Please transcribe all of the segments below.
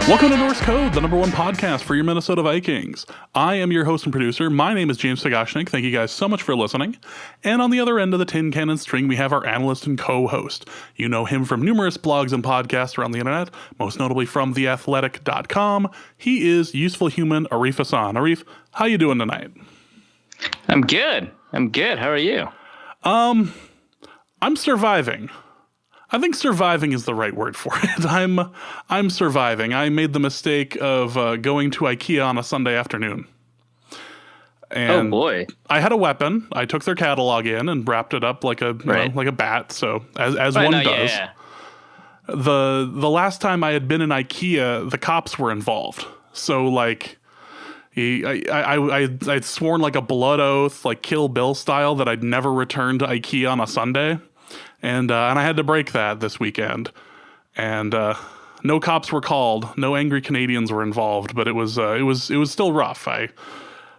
Welcome to Norse Code, the #1 podcast for your Minnesota Vikings. I am your host and producer. My name is James Sagashnik. Thank you guys so much for listening. And on the other end of the tin cannon string, we have our analyst and co-host. You know him from numerous blogs and podcasts around the internet, most notably from theathletic.com. He is useful human Arif Hassan. Arif, how you doing tonight? I'm good. How are you? I'm surviving. I think surviving is the right word for it. I'm surviving. I made the mistake of going to IKEA on a Sunday afternoon. And oh boy! I had a weapon. I took their catalog in and wrapped it up like a like a bat. So as one does. Yeah. The last time I had been in IKEA, the cops were involved. So like, I'd sworn like a blood oath, like Kill Bill style, that I'd never return to IKEA on a Sunday. And I had to break that this weekend, and no cops were called, no angry Canadians were involved, but it was still rough.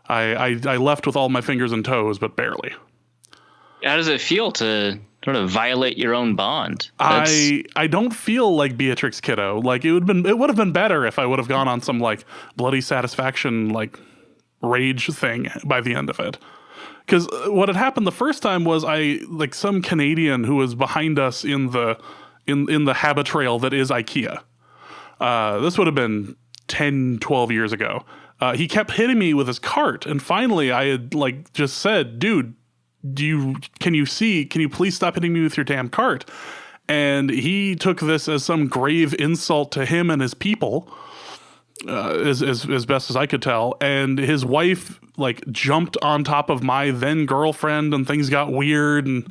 I left with all my fingers and toes, but barely. How does it feel to sort of violate your own bond? I don't feel like Beatrix Kiddo. Like it would have been better if I would have gone on some like bloody satisfaction like rage thing by the end of it. Because what had happened the first time was some Canadian who was behind us in the habit trail that is IKEA. This would have been 10, 12 years ago. He kept hitting me with his cart, and finally I had just said, "Dude, can you please stop hitting me with your damn cart?" And he took this as some grave insult to him and his people. As best as I could tell, and his wife jumped on top of my then girlfriend, and things got weird, and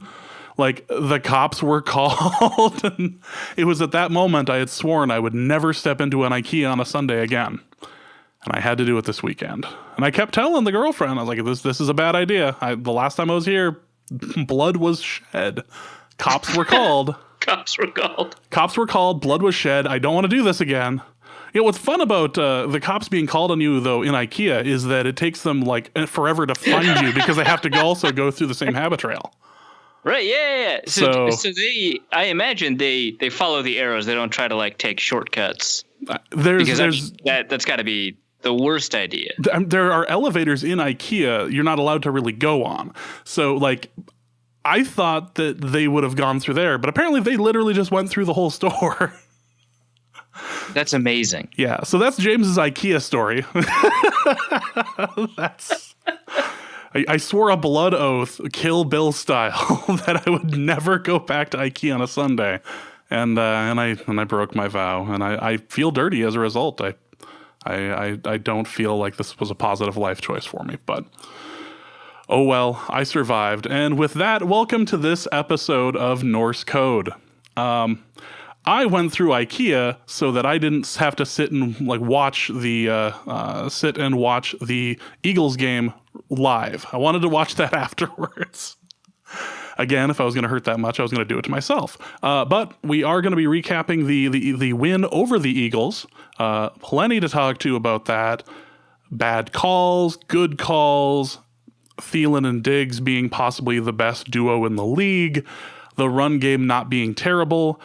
the cops were called. And it was at that moment I had sworn I would never step into an IKEA on a Sunday again, and I had to do it this weekend. And I kept telling the girlfriend, I was like, "This is a bad idea. The last time I was here, blood was shed. Cops were called. Cops were called. Blood was shed. I don't want to do this again." You know, what's fun about the cops being called on you, though, in IKEA is that it takes them forever to find you because they have to also go through the same habit trail. Right, yeah. So I imagine they follow the arrows. They don't try to take shortcuts. That's got to be the worst idea. There are elevators in IKEA you're not allowed to really go on. So I thought that they would have gone through there, but apparently they literally just went through the whole store. That's amazing. Yeah, so that's James's IKEA story. I swore a blood oath, Kill Bill style, that I would never go back to IKEA on a Sunday, and I broke my vow, and I feel dirty as a result. I don't feel like this was a positive life choice for me, but oh well, I survived. And with that, welcome to this episode of Norse Code. I went through IKEA so that I didn't have to sit and watch the Eagles game live. I wanted to watch that afterwards. Again, if I was going to hurt that much, I was going to do it to myself. But we are going to be recapping the win over the Eagles. Plenty to talk to about that. Bad calls, good calls, Thielen and Diggs being possibly the best duo in the league, the run game not being terrible,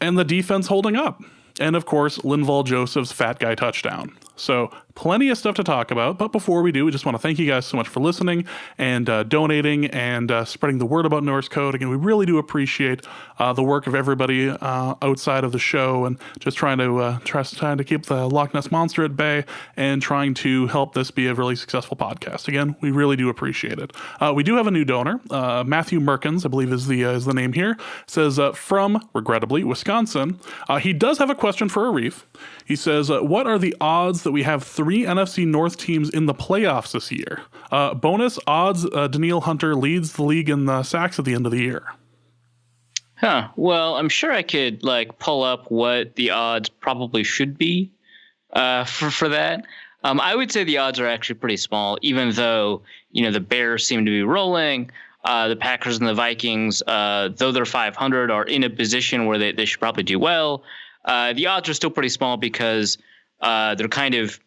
and the defense holding up. And, of course, Linval Joseph's fat guy touchdown. So plenty of stuff to talk about. But before we do, we just want to thank you guys so much for listening and donating and spreading the word about Norse Code. Again, we really do appreciate the work of everybody outside of the show and just trying to keep the Loch Ness Monster at bay and trying to help this be a really successful podcast. Again, we really do appreciate it. We do have a new donor. Matthew Merkins, I believe is the name here, says from, regrettably, Wisconsin. He does have a question for Arif. He says, what are the odds that we have 3 NFC North teams in the playoffs this year? Bonus odds, Daniil Hunter leads the league in the sacks at the end of the year. Huh. Well, I'm sure I could pull up what the odds probably should be for that. I would say the odds are actually pretty small, even though, the Bears seem to be rolling. The Packers and the Vikings, though they're 500, are in a position where they should probably do well. The odds are still pretty small because they're kind of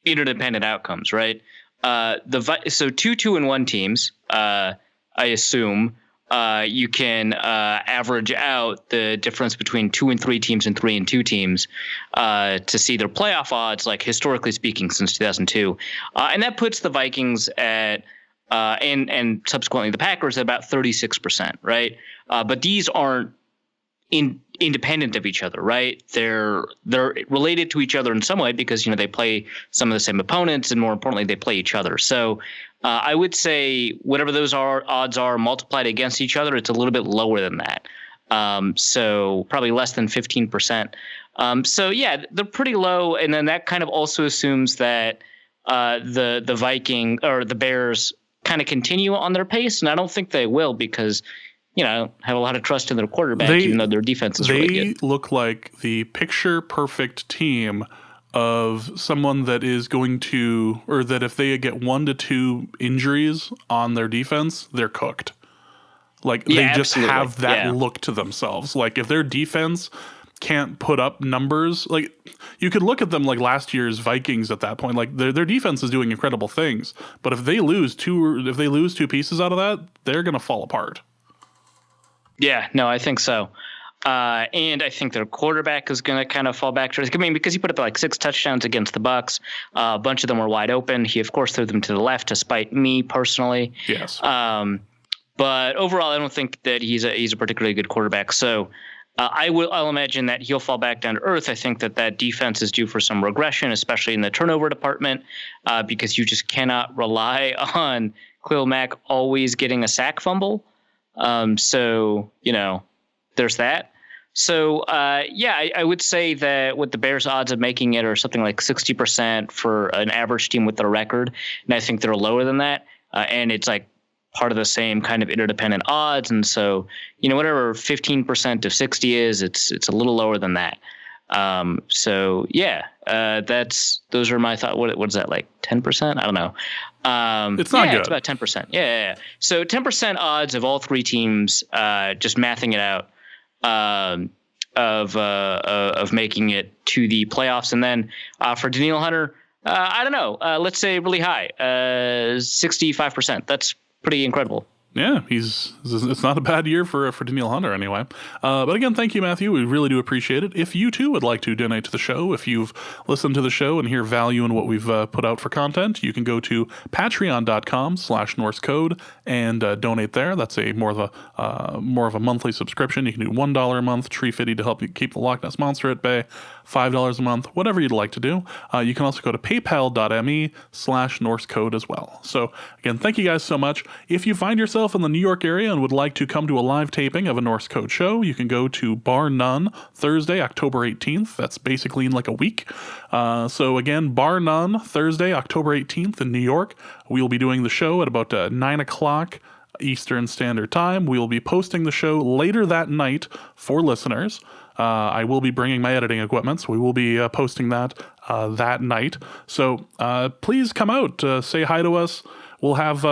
interdependent outcomes, right? So 2-2-1 teams, I assume, you can average out the difference between 2 and 3 teams and 3 and 2 teams to see their playoff odds, like historically speaking, since 2002. And that puts the Vikings at and subsequently the Packers at about 36%, right? But these aren't independent of each other, right? They're related to each other in some way because, they play some of the same opponents, and more importantly, they play each other. So I would say whatever those odds are multiplied against each other, it's a little bit lower than that. So probably less than 15%. So yeah, they're pretty low. And then that kind of also assumes that the Viking or the Bears kind of continue on their pace. And I don't think they will because, have a lot of trust in their quarterback, even though their defense is really good. They look like the picture perfect team of someone that is going to, or that if they get 1 to 2 injuries on their defense, they're cooked. Like they just have that look to themselves. Like if their defense can't put up numbers, like you could look at them like last year's Vikings at that point. Like their defense is doing incredible things, but if they lose 2 pieces out of that, they're going to fall apart. Yeah, no, I think so. And I think their quarterback is going to kind of fall back to it. I mean, because he put up like 6 touchdowns against the Bucs. A bunch of them were wide open. He, of course, threw them to the left, despite me personally. Yes. But overall, I don't think that he's a particularly good quarterback. So I'll imagine that he'll fall back down to earth. I think that defense is due for some regression, especially in the turnover department, because you just cannot rely on Khalil Mack always getting a sack fumble. So, there's that. So, I would say that with the Bears' odds of making it are something like 60% for an average team with their record. And I think they're lower than that. And it's like part of the same kind of interdependent odds. And so, whatever 15% of 60 is, it's a little lower than that. Those are my thoughts. What is that, like 10%? I don't know. It's not good. It's about 10%. Yeah. So 10% odds of all 3 teams, just mathing it out, of making it to the playoffs. And then, for Danielle Hunter, I don't know, let's say really high, 65%. That's pretty incredible. Yeah, it's not a bad year for Danielle Hunter anyway. But again, thank you, Matthew. We really do appreciate it. If you too would like to donate to the show, if you've listened to the show and hear value in what we've put out for content, you can go to patreon.com/NorseCode and donate there. That's a more of a monthly subscription. You can do $1 a month, $3.50 to help you keep the Loch Ness Monster at bay, $5 a month, whatever you'd like to do. You can also go to paypal.me/NorseCode as well. So again, thank you guys so much. If you find yourself in the New York area and would like to come to a live taping of a Norse Code show, you can go to Bar None Thursday, October 18th. That's basically in like a week. So again, Bar None Thursday, October 18th in New York. We'll be doing the show at about 9 o'clock Eastern Standard Time. We will be posting the show later that night for listeners. I will be bringing my editing equipment, so we will be posting that that night. So please come out, say hi to us. We'll have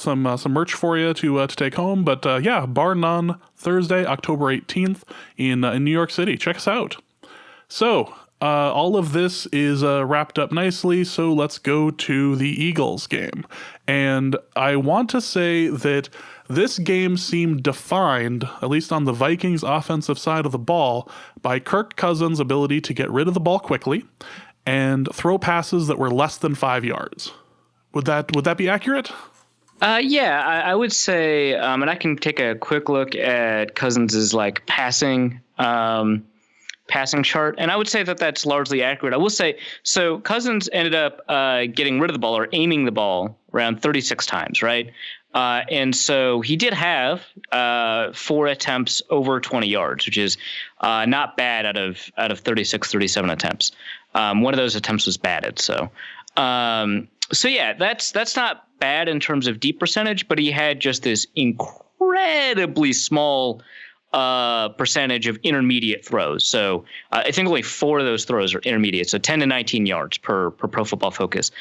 some merch for you to take home. But Bar None Thursday, October 18th in New York City. Check us out. So all of this is wrapped up nicely. So let's go to the Eagles game. And I want to say that this game seemed defined, at least on the Vikings offensive side of the ball, by Kirk Cousins' ability to get rid of the ball quickly and throw passes that were less than 5 yards. Would that be accurate? I would say, and I can take a quick look at Cousins' like passing chart, and I would say that that's largely accurate. I will say, so Cousins ended up getting rid of the ball or aiming the ball around 36 times, right? And so he did have 4 attempts over 20 yards, which is not bad out of 37 attempts. One of those attempts was batted, so. So yeah, that's not bad in terms of deep percentage, but he had just this incredibly small percentage of intermediate throws. So I think only 4 of those throws are intermediate, so 10 to 19 yards per Pro Football Focus.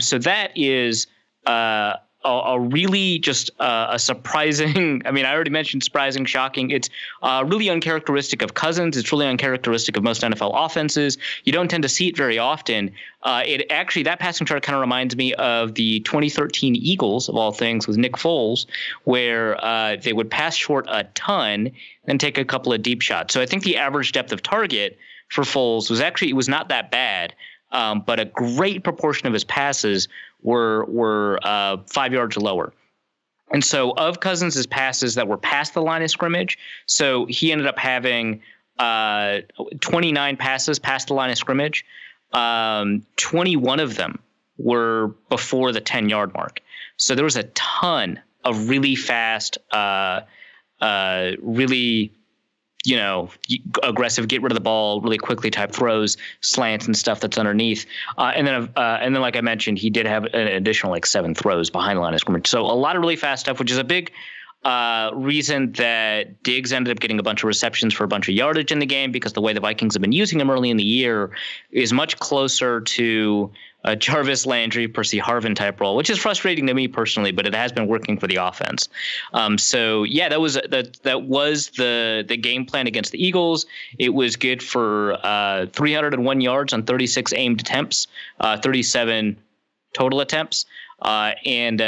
So that is a a really just a surprising. I mean, I already mentioned surprising, shocking. It's really uncharacteristic of Cousins. It's really uncharacteristic of most NFL offenses. You don't tend to see it very often. It actually, that passing chart kind of reminds me of the 2013 Eagles, of all things, with Nick Foles, where they would pass short a ton and take a couple of deep shots. So I think the average depth of target for Foles was not that bad. But a great proportion of his passes were 5 yards or lower. And so of Cousins' passes that were past the line of scrimmage, so he ended up having 29 passes past the line of scrimmage. 21 of them were before the 10-yard mark. So there was a ton of really fast, really aggressive, get rid of the ball really quickly type throws, slants and stuff that's underneath. And then, like I mentioned, he did have an additional 7 throws behind the line of scrimmage. So a lot of really fast stuff, which is a big reason that Diggs ended up getting a bunch of receptions for a bunch of yardage in the game, because the way the Vikings have been using him early in the year is much closer to Jarvis Landry, Percy Harvin type role, which is frustrating to me personally, but it has been working for the offense. So yeah, that was the game plan against the Eagles. It was good for 301 yards on 36 aimed attempts, 37 total attempts, and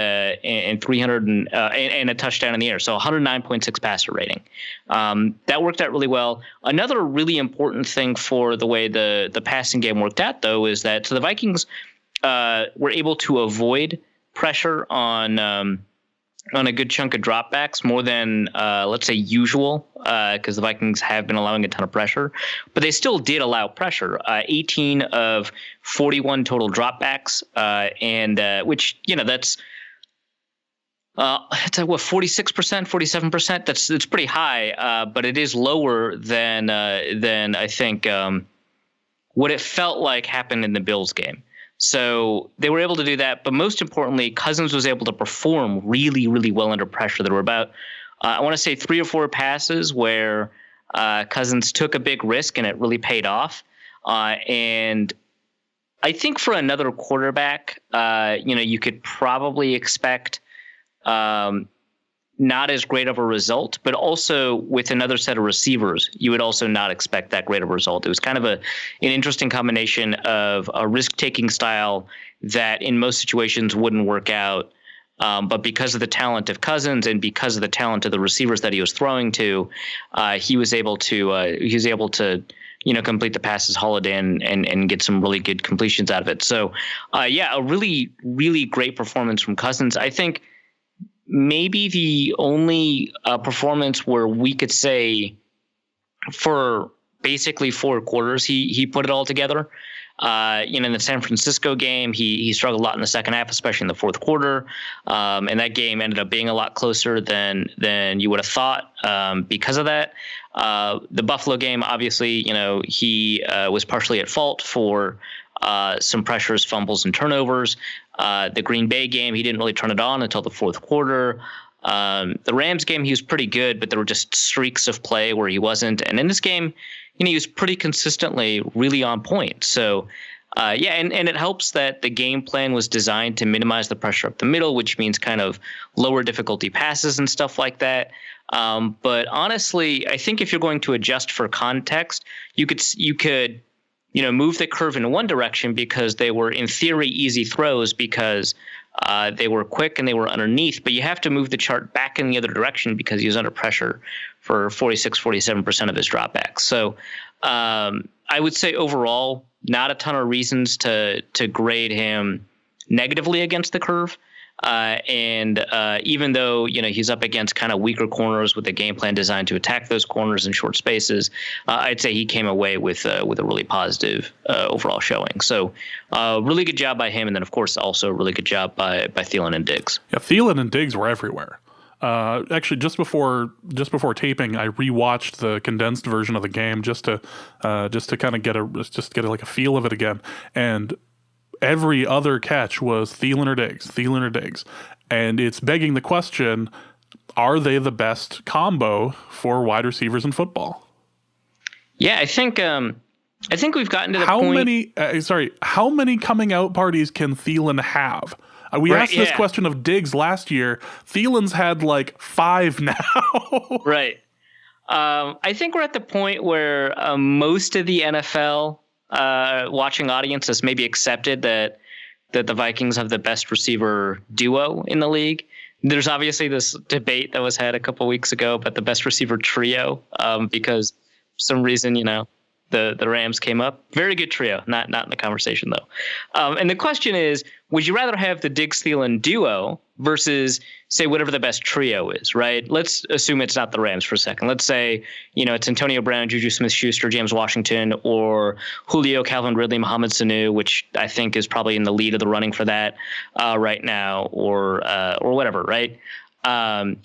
300 and a touchdown in the air. So 109.6 passer rating. That worked out really well. Another really important thing for the way the passing game worked out, though, is that the Vikings were able to avoid pressure on a good chunk of dropbacks, more than let's say usual, because the Vikings have been allowing a ton of pressure, but they still did allow pressure. 18 of 41 total dropbacks, and which that's it's like 46%, 47%. That's pretty high, but it is lower than I think what it felt like happened in the Bills game. So they were able to do that, but most importantly, Cousins was able to perform really, really well under pressure. There were about, I want to say 3 or 4 passes where Cousins took a big risk and it really paid off. And I think for another quarterback, you could probably expect not as great of a result, but also with another set of receivers, you would also not expect that great of a result. It was kind of an interesting combination of a risk-taking style that in most situations wouldn't work out. But because of the talent of Cousins and because of the talent of the receivers that he was throwing to, he was able to complete the passes, haul it in, and get some really good completions out of it. So, a really, really great performance from Cousins. I think maybe the only performance where we could say for basically 4 quarters he put it all together. In the San Francisco game, he struggled a lot in the second half, especially in the fourth quarter. And that game ended up being a lot closer than you would have thought because of that. The Buffalo game, obviously, he was partially at fault for some pressures, fumbles, and turnovers. The Green Bay game, he didn't really turn it on until the fourth quarter. The Rams game, he was pretty good, but there were just streaks of play where he wasn't. And in this game, he was pretty consistently really on point. So, and it helps that the game plan was designed to minimize the pressure up the middle, which means kind of lower difficulty passes and stuff like that. But honestly, I think if you're going to adjust for context, you could move the curve in one direction because they were in theory easy throws because they were quick and they were underneath, but you have to move the chart back in the other direction because he was under pressure for 46, 47% of his dropbacks. So I would say overall, not a ton of reasons to grade him negatively against the curve. And even though, he's up against kind of weaker corners with a game plan designed to attack those corners in short spaces, I'd say he came away with a really positive overall showing. So really good job by him. And then, of course, also a really good job by Thielen and Diggs. Yeah, Thielen and Diggs were everywhere. Actually, just before taping, I rewatched the condensed version of the game just to kind of get a feel of it again. And every other catch was Thielen or Diggs. And it's begging the question, are they the best combo for wide receivers in football? Yeah, I think we've gotten to the point. How many coming out parties can Thielen have? We Right, asked this yeah. question of Diggs last year. Thielen's had like 5 now. Right. I think we're at the point where most of the NFL watching audience has maybe accepted that the Vikings have the best receiver duo in the league. There's obviously this debate that was had a couple weeks ago about the best receiver trio because for some reason, the Rams came up. Very good trio, not in the conversation though. And the question is, would you rather have the Diggs-Thielen duo versus say whatever the best trio is, right? Let's assume it's not the Rams for a second. Let's say, it's Antonio Brown, Juju Smith-Schuster, James Washington, or Julio, Calvin Ridley, Mohamed Sanu, which I think is probably in the lead of the running for that right now, or whatever, right?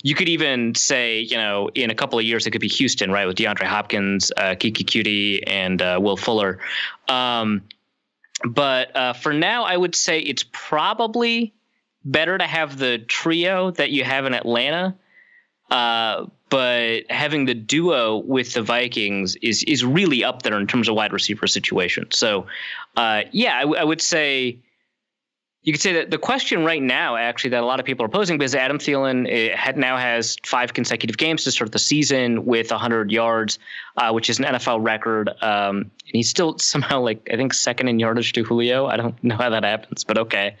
You could even say, in a couple of years, it could be Houston, right? With DeAndre Hopkins, Kiki Cutie, and Will Fuller. But for now, I would say it's probably better to have the trio that you have in Atlanta. But having the duo with the Vikings is really up there in terms of wide receiver situation. So, I would say you could say that the question right now, actually, that a lot of people are posing, because Adam Thielen now has 5 consecutive games to start the season with 100 yards, which is an NFL record. And he's still somehow, I think, second in yardage to Julio. I don't know how that happens, but okay.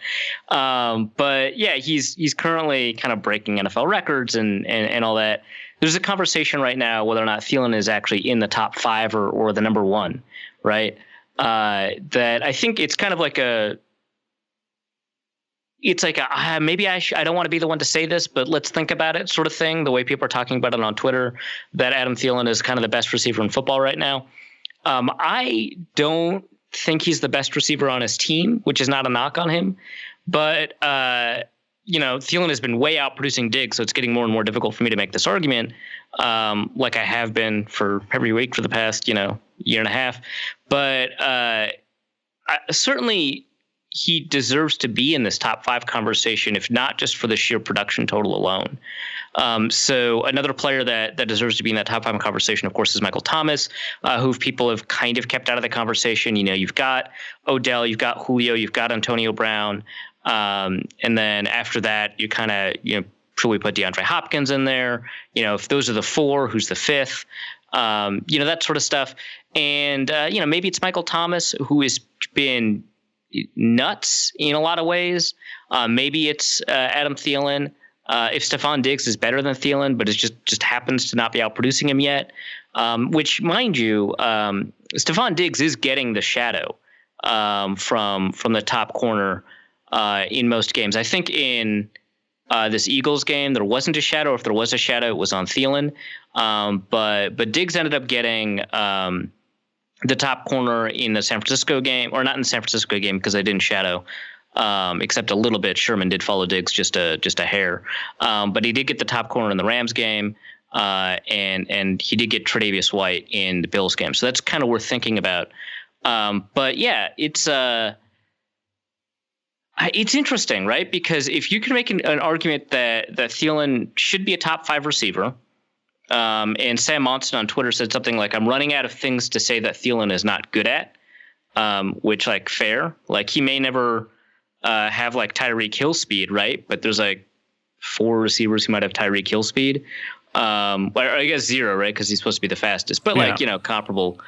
But yeah, he's currently kind of breaking NFL records and all that. There's a conversation right now whether or not Thielen is actually in the top 5 or the number 1, right? That I think it's kind of like maybe I don't want to be the one to say this, but let's think about it sort of thing, the way people are talking about it on Twitter, that Adam Thielen is kind of the best receiver in football right now. I don't think he's the best receiver on his team, which is not a knock on him. But, Thielen has been way out producing Diggs, so it's getting more and more difficult for me to make this argument, like I have been for every week for the past, year and a half. But certainly he deserves to be in this top 5 conversation, if not just for the sheer production total alone. So another player that deserves to be in that top 5 conversation, of course, is Michael Thomas, who people have kind of kept out of the conversation. You've got Odell, you've got Julio, you've got Antonio Brown. And then after that, you kind of, should we put DeAndre Hopkins in there? If those are the 4, who's the 5th? That sort of stuff. And, maybe it's Michael Thomas, who has been nuts in a lot of ways. Maybe it's Adam Thielen. If Stephon Diggs is better than Thielen, but it just happens to not be outproducing him yet, which, mind you, Stephon Diggs is getting the shadow from the top corner in most games. I think in this Eagles game, there wasn't a shadow. If there was a shadow, it was on Thielen. But Diggs ended up getting the top corner in the San Francisco game, or not in the San Francisco game because they didn't shadow, except a little bit. Sherman did follow Diggs just a hair, but he did get the top corner in the Rams game, and he did get Tre'Davious White in the Bills game. So that's kind of worth thinking about. But yeah, it's interesting, right? Because if you can make an argument that Thielen should be a top 5 receiver. And Sam Monson on Twitter said something like, I'm running out of things to say that Thielen is not good at, which, fair. He may never have, Tyreek Hill speed, right? But there's, 4 receivers who might have Tyreek Hill speed. Or I guess 0, right? Because he's supposed to be the fastest. But, comparable.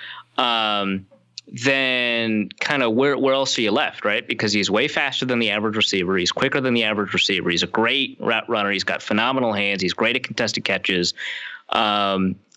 Then kind of where else are you left, right? Because he's way faster than the average receiver. He's quicker than the average receiver. He's a great route runner. He's got phenomenal hands. He's great at contested catches.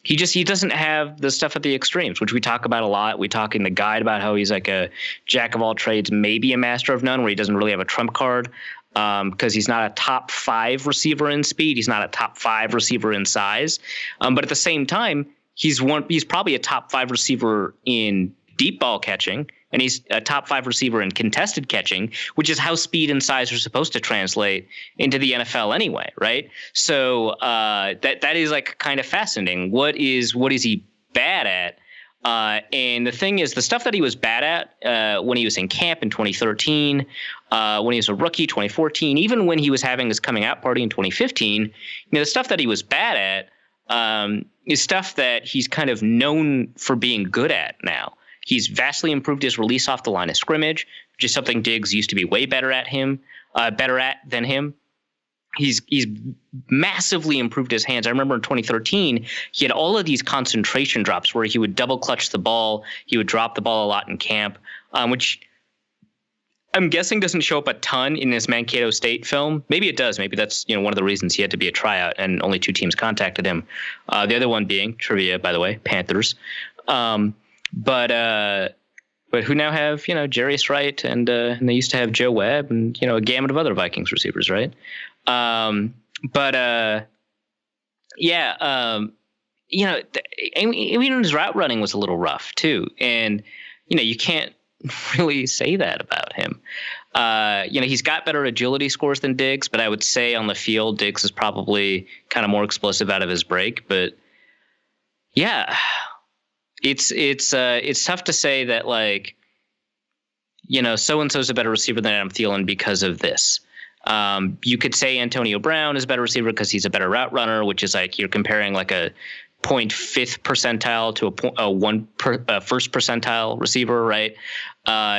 He doesn't have the stuff at the extremes, which we talk about a lot. We talk in the guide about how he's like a jack of all trades, maybe a master of none, where he doesn't really have a trump card because he's not a top 5 receiver in speed. He's not a top 5 receiver in size. But at the same time, he's probably a top 5 receiver in deep ball catching, and he's a top 5 receiver in contested catching, which is how speed and size are supposed to translate into the NFL anyway, right? So that is kind of fascinating. What is he bad at? And the thing is, the stuff that he was bad at when he was in camp in 2013, when he was a rookie 2014, even when he was having his coming out party in 2015, the stuff that he was bad at is stuff that he's kind of known for being good at now. He's vastly improved his release off the line of scrimmage, which is something Diggs used to be way better at than him. He's massively improved his hands. I remember in 2013, he had all of these concentration drops where he would double clutch the ball. He would drop the ball a lot in camp, which I'm guessing doesn't show up a ton in this Mankato State film. Maybe it does. Maybe that's one of the reasons he had to be a tryout and only 2 teams contacted him. The other one being, trivia by the way, Panthers. But who now have Jarius Wright and they used to have Joe Webb and a gamut of other Vikings receivers, right? Even his route running was a little rough too, and you can't really say that about him. He's got better agility scores than Diggs, but I would say on the field, Diggs is probably kind of more explosive out of his break. But yeah, it's tough to say that so and so is a better receiver than Adam Thielen because of this. You could say Antonio Brown is a better receiver because he's a better route runner, which is you're comparing a 0.5th percentile to a first percentile receiver, right?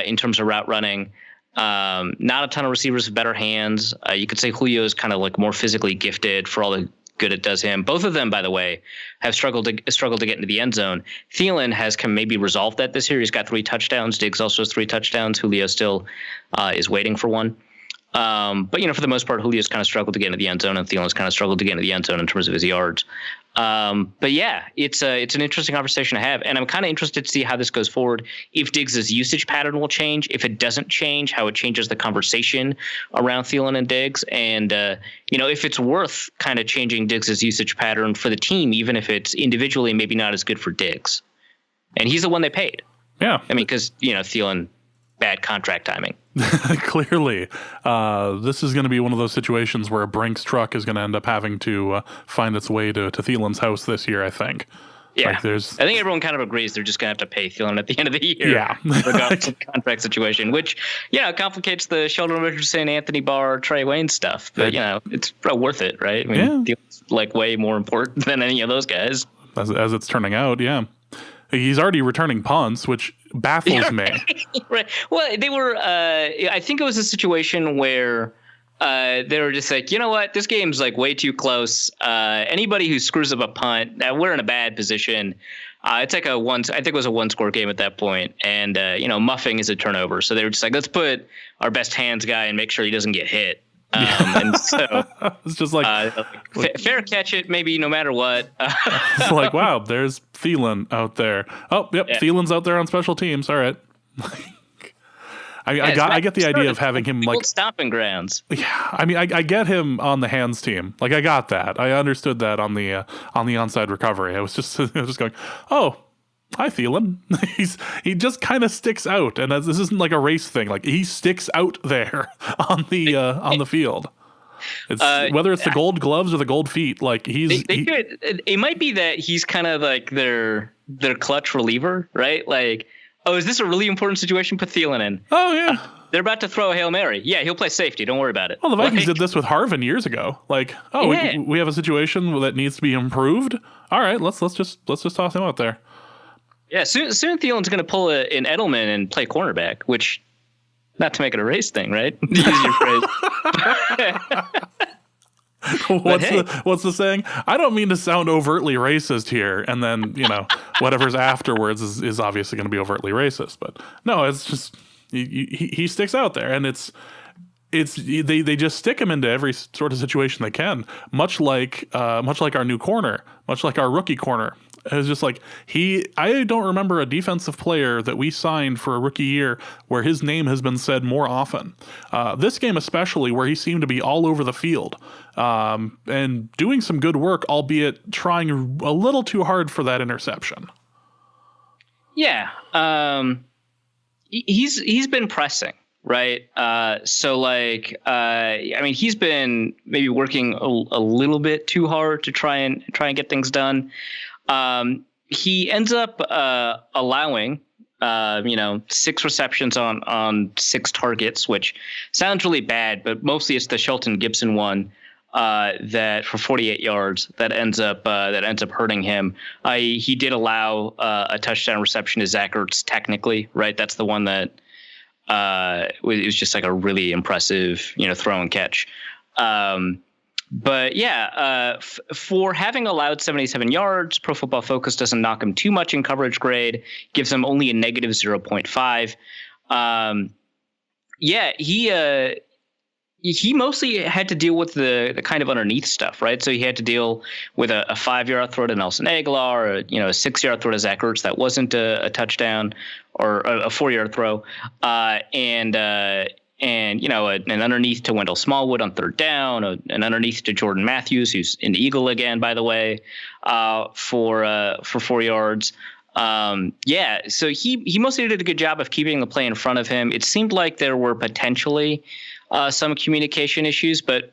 In terms of route running, not a ton of receivers with better hands. You could say Julio is kind of more physically gifted for all the good it does him. Both of them, by the way, have struggled to get into the end zone. Thielen has maybe resolved that this year. He's got 3 touchdowns. Diggs also has 3 touchdowns. Julio still is waiting for one. But for the most part, Julio's kind of struggled to get into the end zone, and Thielen's kind of struggled to get into the end zone in terms of his yards. But yeah, it's an interesting conversation to have, and I'm kind of interested to see how this goes forward. If Diggs' usage pattern will change, if it doesn't change, how it changes the conversation around Thielen and Diggs, and if it's worth kind of changing Diggs' usage pattern for the team, even if it's individually maybe not as good for Diggs. And he's the one they paid. Yeah, I mean, because Thielen, bad contract timing. Clearly, this is going to be one of those situations where a Brinks truck is going to end up having to find its way to Thielen's house this year, I think. Yeah, I think everyone kind of agrees they're just going to have to pay Thielen at the end of the year. Yeah. Regardless of contract situation, which, complicates the Sheldon Richardson, Anthony Barr, Trey Wayne stuff. But, it's probably worth it, right? I mean, Thielen's way more important than any of those guys. As it's turning out, yeah. He's already returning punts, which baffles me. Right. Well, they were. I think it was a situation where they were just you know what, this game's way too close. Anybody who screws up a punt, we're in a bad position. It's I think it was a 1-score game at that point, and muffing is a turnover. So they were just let's put our best hands guy and make sure he doesn't get hit. And so it's just fair catch it, maybe no matter what. It's wow, there's Thielen out there. Oh, yep, yeah. Thielen's out there on special teams. All right. I get the idea of having him stomping grounds. Yeah, I mean, I get him on the hands team. I got that. I understood that on the onside recovery. I was just going, oh, hi Thielen. He just kind of sticks out, and this isn't a race thing. He sticks out there on the field. It's whether it's the gold gloves or the gold feet. It might be that he's kind of their clutch reliever, right? Oh, is this a really important situation? Put Thielen in. Oh yeah. They're about to throw a Hail Mary. Yeah, he'll play safety. Don't worry about it. Well, the Vikings did this with Harvin years ago. We have a situation that needs to be improved. All right, let's just toss him out there. Yeah, soon Thielen's going to pull an Edelman and play cornerback, which, not to make it a race thing, right? Use your phrase. What's the saying? I don't mean to sound overtly racist here, and then whatever's afterwards is obviously going to be overtly racist. But no, it's just he sticks out there, and they just stick him into every sort of situation they can, much like our new corner, much like our rookie corner. It's just I don't remember a defensive player that we signed for a rookie year where his name has been said more often. This game especially, where he seemed to be all over the field and doing some good work, albeit trying a little too hard for that interception. Yeah. He's been pressing, right? He's been maybe working a little bit too hard to try and get things done. He ends up allowing 6 receptions on 6 targets, which sounds really bad, but mostly it's the Shelton Gibson one that for 48 yards that ends up hurting him. He did allow a touchdown reception to Zach Ertz, technically, right? That's the one that It was just like a really impressive, throw and catch. But yeah, for having allowed 77 yards, Pro Football Focus doesn't knock him too much in coverage grade, gives him only a negative 0.5. Yeah, he mostly had to deal with the kind of underneath stuff, right? So he had to deal with a 5-yard throw to Nelson Aguilar, or, a 6-yard throw to Zach Ertz that wasn't a touchdown, or a 4-yard throw, and an underneath to Wendell Smallwood on third down, an underneath to Jordan Matthews, who's an Eagle again, by the way, for 4 yards. So he mostly did a good job of keeping the play in front of him. It seemed like there were potentially some communication issues, but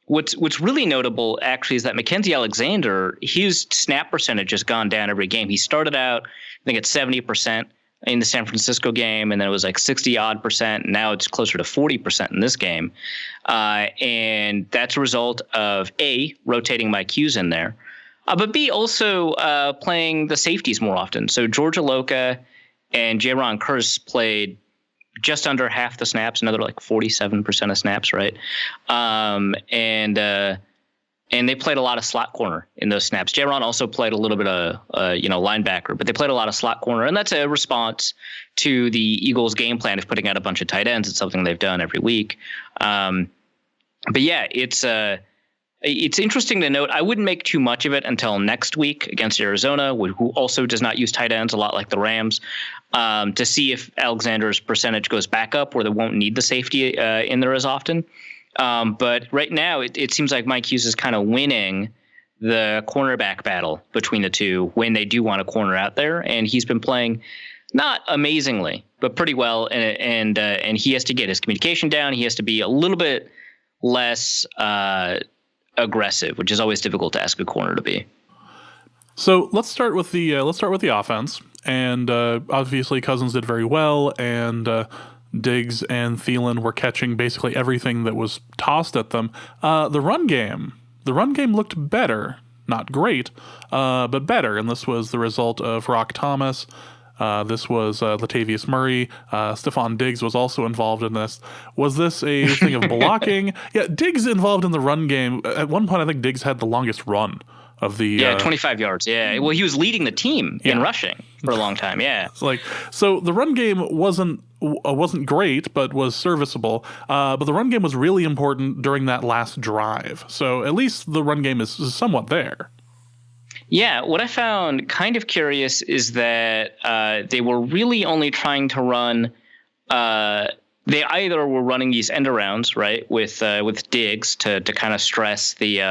what's really notable actually is that Mackenzie Alexander, his snap percentage has gone down every game. He started out, I think, at 70% in the San Francisco game, and then it was like 60-odd%, and now it's closer to 40% in this game. And that's a result of A, rotating Mike Hughes in there, but B, also playing the safeties more often. So George Aloka and Jaron Kearse played just under half the snaps, another like 47% of snaps, right? And they played a lot of slot corner in those snaps. Jaron also played a little bit of linebacker, but they played a lot of slot corner, and that's a response to the Eagles' game plan of putting out a bunch of tight ends. It's something they've done every week. But yeah, it's interesting to note. I wouldn't make too much of it until next week against Arizona, who also does not use tight ends a lot like the Rams, to see if Alexander's percentage goes back up where they won't need the safety in there as often. But right now, it seems like Mike Hughes is kind of winning the cornerback battle between the two when they do want a corner out there, and he's been playing not amazingly, but pretty well. And he has to get his communication down. He has to be a little bit less aggressive, which is always difficult to ask a corner to be. So let's start with the offense, and obviously Cousins did very well, and Diggs and Thielen were catching basically everything that was tossed at them. The run game looked better, not great, but better, and this was the result of Rock Thomas. This was Latavius Murray. Stephon Diggs was also involved in this. Was this a thing of blocking? Yeah, Diggs involved in the run game. At one point, I think Diggs had the longest run of the 25 yards. Yeah, well, he was leading the team in rushing for a long time. Yeah, so the run game wasn't great, but was serviceable. But the run game was really important during that last drive. So at least the run game is somewhat there. Yeah, what I found kind of curious is that they were really only trying to run. They either were running these end arounds, right, with Diggs to kind of stress the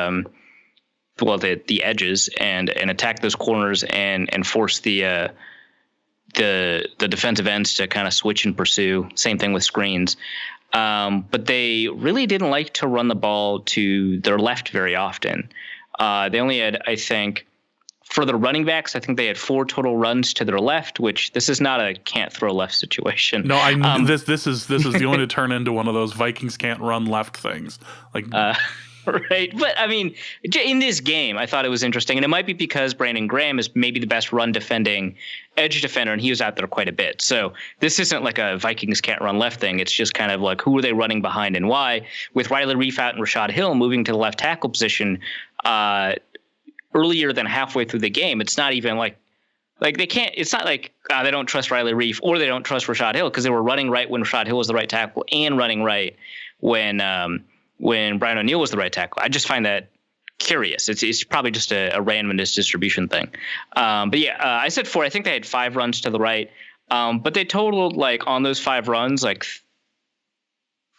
edges and attack those corners and force the defensive ends to kind of switch and pursue. Same thing with screens. But they really didn't like to run the ball to their left very often. They only had, I think, for the running backs, I think they had 4 total runs to their left, which this is not a can't throw left situation. No, this is going to turn into one of those Vikings can't run left things. Right. But I mean, in this game, I thought it was interesting, and it might be because Brandon Graham is maybe the best run defending edge defender, and he was out there quite a bit. So this isn't like a Vikings can't run left thing. It's just kind of like, who are they running behind and why? With Riley Reif out and Rashad Hill moving to the left tackle position, earlier than halfway through the game, it's not even like they can't. It's not like they don't trust Riley Reif or they don't trust Rashad Hill, because they were running right when Rashad Hill was the right tackle and running right when Brian O'Neill was the right tackle. I just find that curious. It's probably just a randomness distribution thing. But yeah, I said 4. I think they had 5 runs to the right, but they totaled on those 5 runs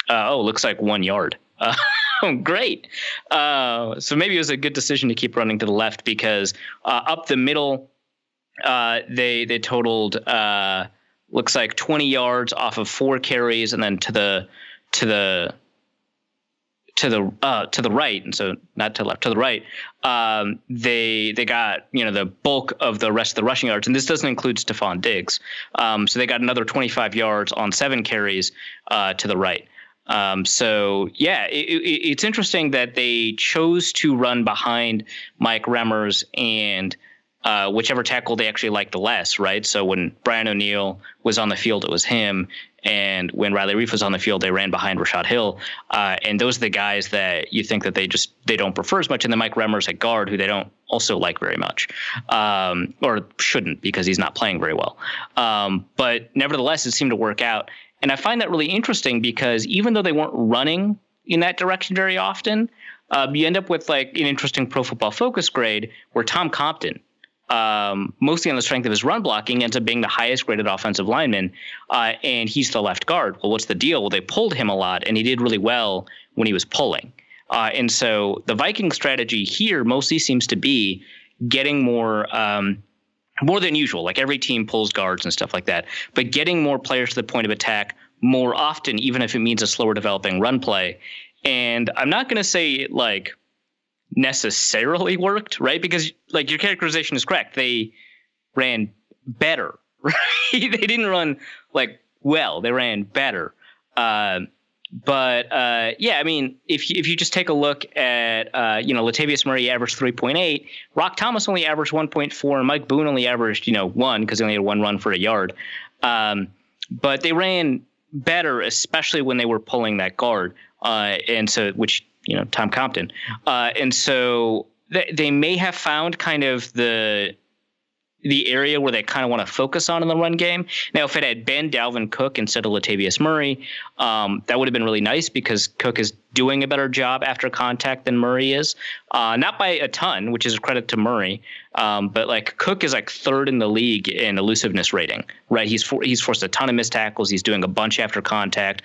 looks like 1 yard. Great. So maybe it was a good decision to keep running to the left, because up the middle, they totaled looks like 20 yards off of 4 carries, and then to the right, and so not to the left, to the right. They got the bulk of the rest of the rushing yards, and this doesn't include Stephon Diggs. So they got another 25 yards on 7 carries to the right. So yeah, it's interesting that they chose to run behind Mike Remmers and whichever tackle they actually liked the less, right? So when Brian O'Neill was on the field, it was him, And when Riley Reif was on the field, they ran behind Rashad Hill. And those are the guys that you think that they don't prefer as much. And then Mike Remmers at guard, who they don't also like very much, or shouldn't, because he's not playing very well. But nevertheless, it seemed to work out. And I find that really interesting because even though they weren't running in that direction very often, you end up with like an interesting Pro Football Focus grade where Tom Compton, mostly on the strength of his run blocking, ends up being the highest graded offensive lineman, and he's the left guard. Well, what's the deal? Well, they pulled him a lot, and he did really well when he was pulling. And so the Viking strategy here mostly seems to be getting more than usual. Like every team pulls guards and stuff like that, but getting more players to the point of attack more often, even if it means a slower developing run play. And I'm not going to say it like necessarily worked, right? Because like your characterization is correct. They ran better, right? They didn't run like well, they ran better. But yeah, I mean, if you just take a look at, Latavius Murray averaged 3.8, Rock Thomas only averaged 1.4, and Mike Boone only averaged, 1 because he only had one run for a yard. But they ran better, especially when they were pulling that guard. And so, which, Tom Compton. And so they may have found kind of the area where they kind of want to focus on in the run game. Now, if it had been Dalvin Cook instead of Latavius Murray, that would have been really nice because Cook is doing a better job after contact than Murray is. Not by a ton, which is a credit to Murray. But like Cook is like third in the league in elusiveness rating, right? He's forced a ton of missed tackles. He's doing a bunch after contact.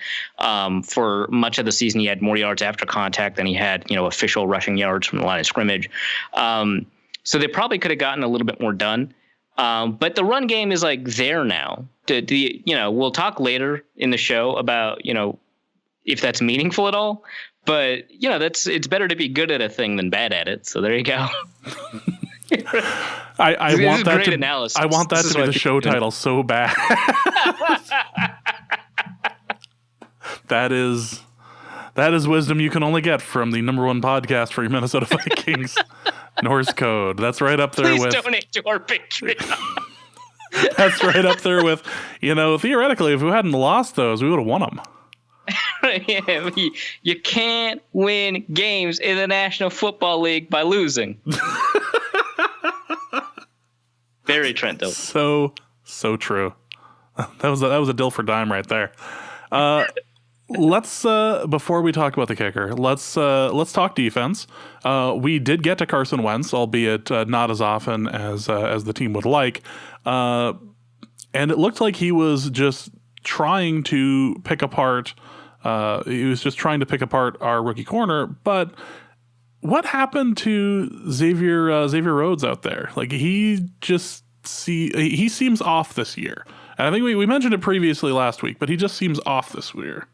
For much of the season, he had more yards after contact than he had, official rushing yards from the line of scrimmage. So they probably could have gotten a little bit more done. But the run game is like there now. We'll talk later in the show about, if that's meaningful at all. But, it's better to be good at a thing than bad at it. So there you go. I want that to analysis. I want that to be the show title so bad. That is wisdom you can only get from the #1 podcast for your Minnesota Vikings. Norse Code. That's right up there. Please donate to our Patreon. That's right up there with, theoretically, if we hadn't lost those, we would have won them. Yeah, you can't win games in the National Football League by losing. Very Trent Dilfer. So true. That was a dill for dime right there. Let's before we talk about the kicker, let's talk defense. We did get to Carson Wentz, albeit not as often as the team would like, and it looked like he was just trying to pick apart. He was just trying to pick apart our rookie corner. But what happened to Xavier Rhodes out there? Like he seems off this year. And I think we mentioned it previously last week, but he just seems off this year.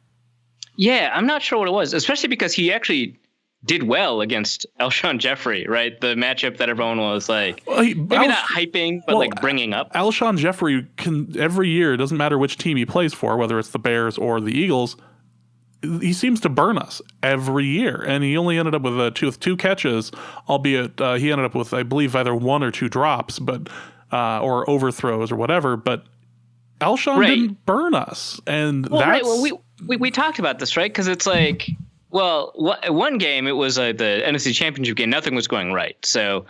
Yeah, I'm not sure what it was, especially because he actually did well against Alshon Jeffrey, right? The matchup that everyone was like, maybe not hyping, but like bringing up. Alshon Jeffrey can every year, it doesn't matter which team he plays for, whether it's the Bears or the Eagles, he seems to burn us every year. And he only ended up with two catches, albeit he ended up with, I believe, either 1 or 2 drops, but or overthrows or whatever. But Alshon didn't burn us, and that's. Right. Well, we talked about this, right? Because it's like, one game it was the NFC Championship game. Nothing was going right, so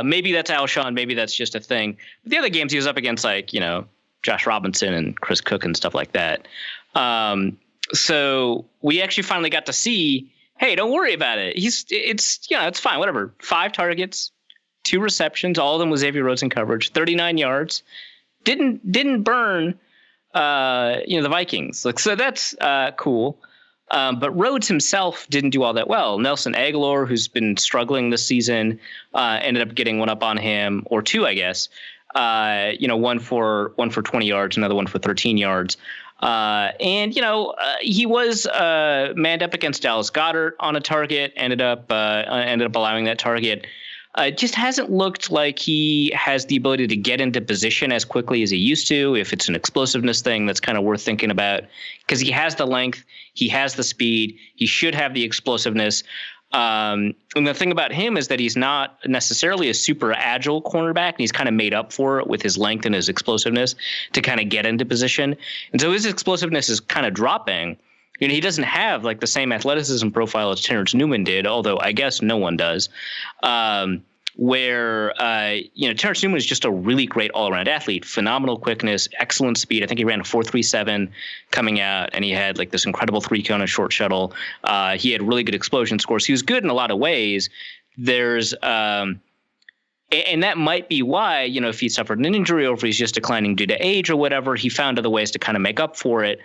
maybe that's Alshon, maybe that's just a thing. But the other games he was up against, like Josh Robinson and Chris Cook and stuff like that. So we actually finally got to see. Hey, don't worry about it. It's fine. Whatever. 5 targets, 2 receptions, all of them with Xavier Rhodes in coverage, 39 yards. Didn't burn. The Vikings. So that's cool. But Rhodes himself didn't do all that well. Nelson Aguilar, who's been struggling this season, ended up getting one up on him, or 2, I guess. One for 20 yards, another one for 13 yards. He was manned up against Dallas Goedert on a target, ended up allowing that target. It just hasn't looked like he has the ability to get into position as quickly as he used to. If it's an explosiveness thing, that's kind of worth thinking about, because he has the length, he has the speed, he should have the explosiveness. And the thing about him is that he's not necessarily a super agile cornerback, and he's kind of made up for it with his length and his explosiveness to kind of get into position. And so his explosiveness is kind of dropping. He doesn't have like the same athleticism profile as Terrence Newman did, although I guess no one does. Terrence Newman is just a really great all-around athlete, phenomenal quickness, excellent speed. I think he ran a 4.37 coming out, and he had like this incredible 3-cone and short shuttle. He had really good explosion scores. He was good in a lot of ways. And that might be why, if he suffered an injury or if he's just declining due to age or whatever, he found other ways to kind of make up for it,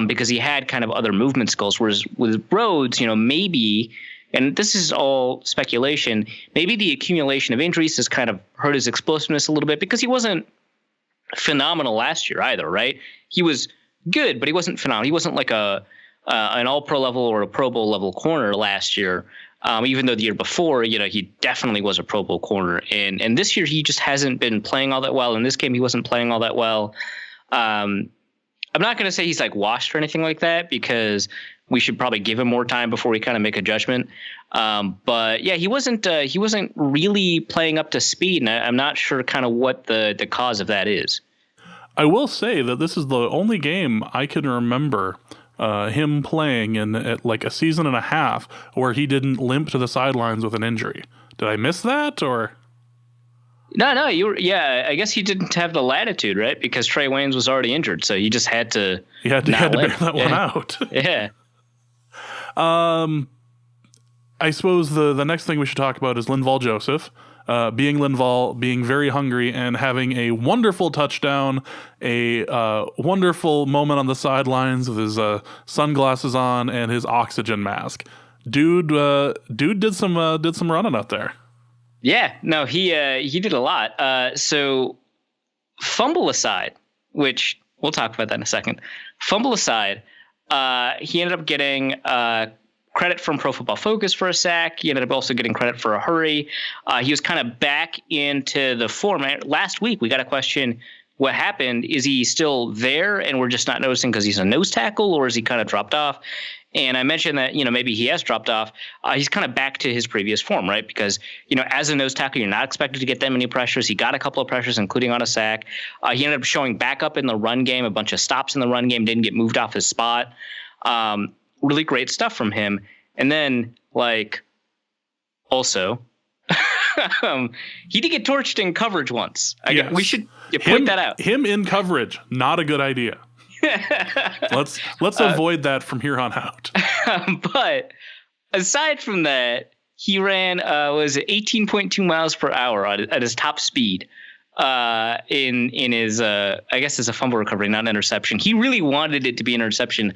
because he had kind of other movement skills. Whereas with Rhodes, maybe, and this is all speculation, maybe the accumulation of injuries has kind of hurt his explosiveness a little bit, because he wasn't phenomenal last year either, right? He was good, but he wasn't phenomenal. He wasn't like an all-pro level or a Pro Bowl level corner last year, even though the year before, he definitely was a Pro Bowl corner. And this year he just hasn't been playing all that well. In this game, he wasn't playing all that well. I'm not going to say he's like washed or anything like that, because we should probably give him more time before we kind of make a judgment. But yeah, he wasn't really playing up to speed, and I'm not sure kind of what the cause of that is. I will say that this is the only game I can remember him playing in like a season and a half where he didn't limp to the sidelines with an injury. Did I miss that, or? No, I guess he didn't have the latitude, right? Because Trey Waynes was already injured, so he just had to. He had to bear that one out. Yeah. I suppose the next thing we should talk about is Linval Joseph. Being Linval, being very hungry, and having a wonderful touchdown, a wonderful moment on the sidelines with his sunglasses on and his oxygen mask. Dude did some running out there. Yeah, no, he did a lot. So fumble aside, which we'll talk about that in a second. Fumble aside, he ended up getting credit from Pro Football Focus for a sack. He ended up also getting credit for a hurry. He was kind of back into the form. Last week, we got a question, what happened? Is he still there and we're just not noticing because he's a nose tackle, or is he kind of dropped off? And I mentioned that, maybe he has dropped off. He's kind of back to his previous form, right? Because, as a nose tackle, you're not expected to get that many pressures. He got a couple of pressures, including on a sack. He ended up showing back up in the run game, a bunch of stops in the run game, didn't get moved off his spot. Really great stuff from him. And then, also, he did get torched in coverage once. Yes. We should point that out. Him in coverage, not a good idea. Let's avoid that from here on out. But aside from that, he ran 18.2 miles per hour at his top speed in his I guess it's a fumble recovery, not an interception. He really wanted it to be an interception.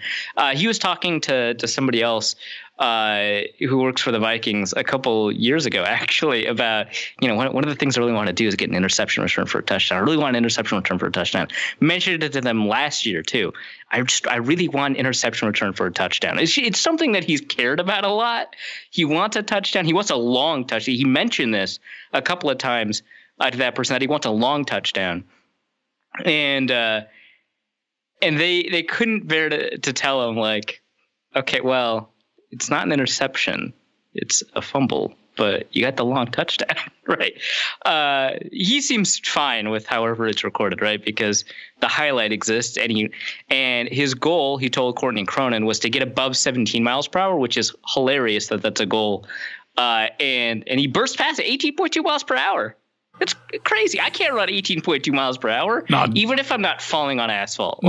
He was talking to somebody else who works for the Vikings a couple years ago, actually, about, one of the things I really want to do is get an interception return for a touchdown. I really want an interception return for a touchdown. Mentioned it to them last year too. I really want an interception return for a touchdown. It's something that he's cared about a lot. He wants a touchdown. He wants a long touchdown. He mentioned this a couple of times to that person, that he wants a long touchdown. And they couldn't bear to tell him, okay, well, it's not an interception, it's a fumble, but you got the long touchdown, right? He seems fine with however it's recorded, right? Because the highlight exists, and his goal, he told Courtney Cronin, was to get above 17 miles per hour, which is hilarious that that's a goal. And he burst past it, 18.2 miles per hour. It's crazy. I can't run 18.2 miles per hour, even if I'm not falling on asphalt.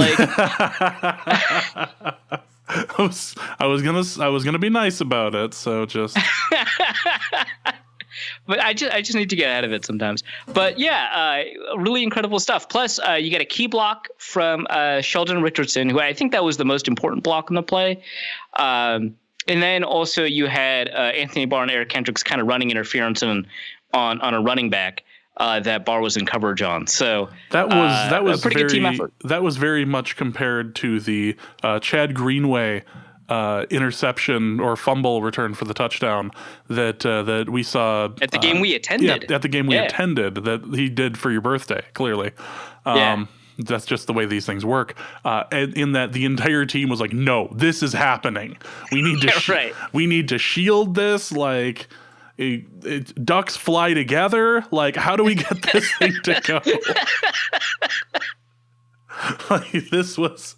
I was gonna be nice about it, so just. But I just need to get ahead of it sometimes. But yeah, really incredible stuff. Plus, you get a key block from Sheldon Richardson, who I think that was the most important block in the play. And then also you had Anthony Barr and Eric Kendricks kind of running interference on a running back that Barr was in coverage on. So that was a pretty good team effort. That was very much compared to the Chad Greenway interception or fumble return for the touchdown that we saw at the game we attended. Yeah, at the game we attended, that he did for your birthday, clearly. That's just the way these things work. And in that the entire team was like, no, this is happening. We need to we need to shield this. Like, ducks fly together. Like, how do we get this thing to go? Like, this was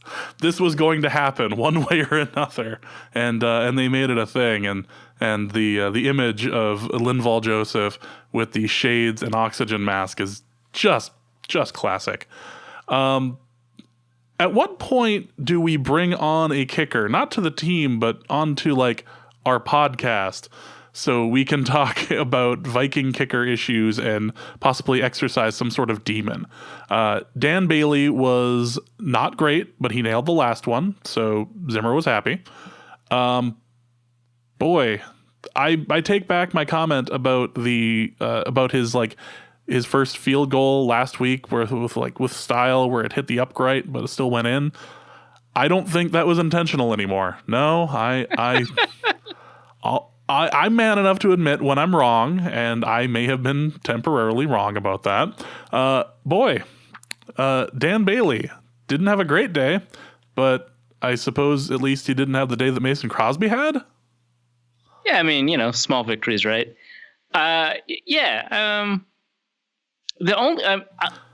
going to happen one way or another, and they made it a thing. And the image of Linval Joseph with the shades and oxygen mask is just classic. At what point do we bring on a kicker, not to the team, but onto like our podcast, so we can talk about Viking kicker issues and possibly exercise some sort of demon? Dan Bailey was not great, but he nailed the last one, so Zimmer was happy. Boy, I take back my comment about about his first field goal last week, with style, where it hit the upright but it still went in. I don't think that was intentional anymore. No, I'm man enough to admit when I'm wrong, and I may have been temporarily wrong about that. Dan Bailey didn't have a great day, but I suppose at least he didn't have the day that Mason Crosby had. Yeah, I mean, small victories, right? The only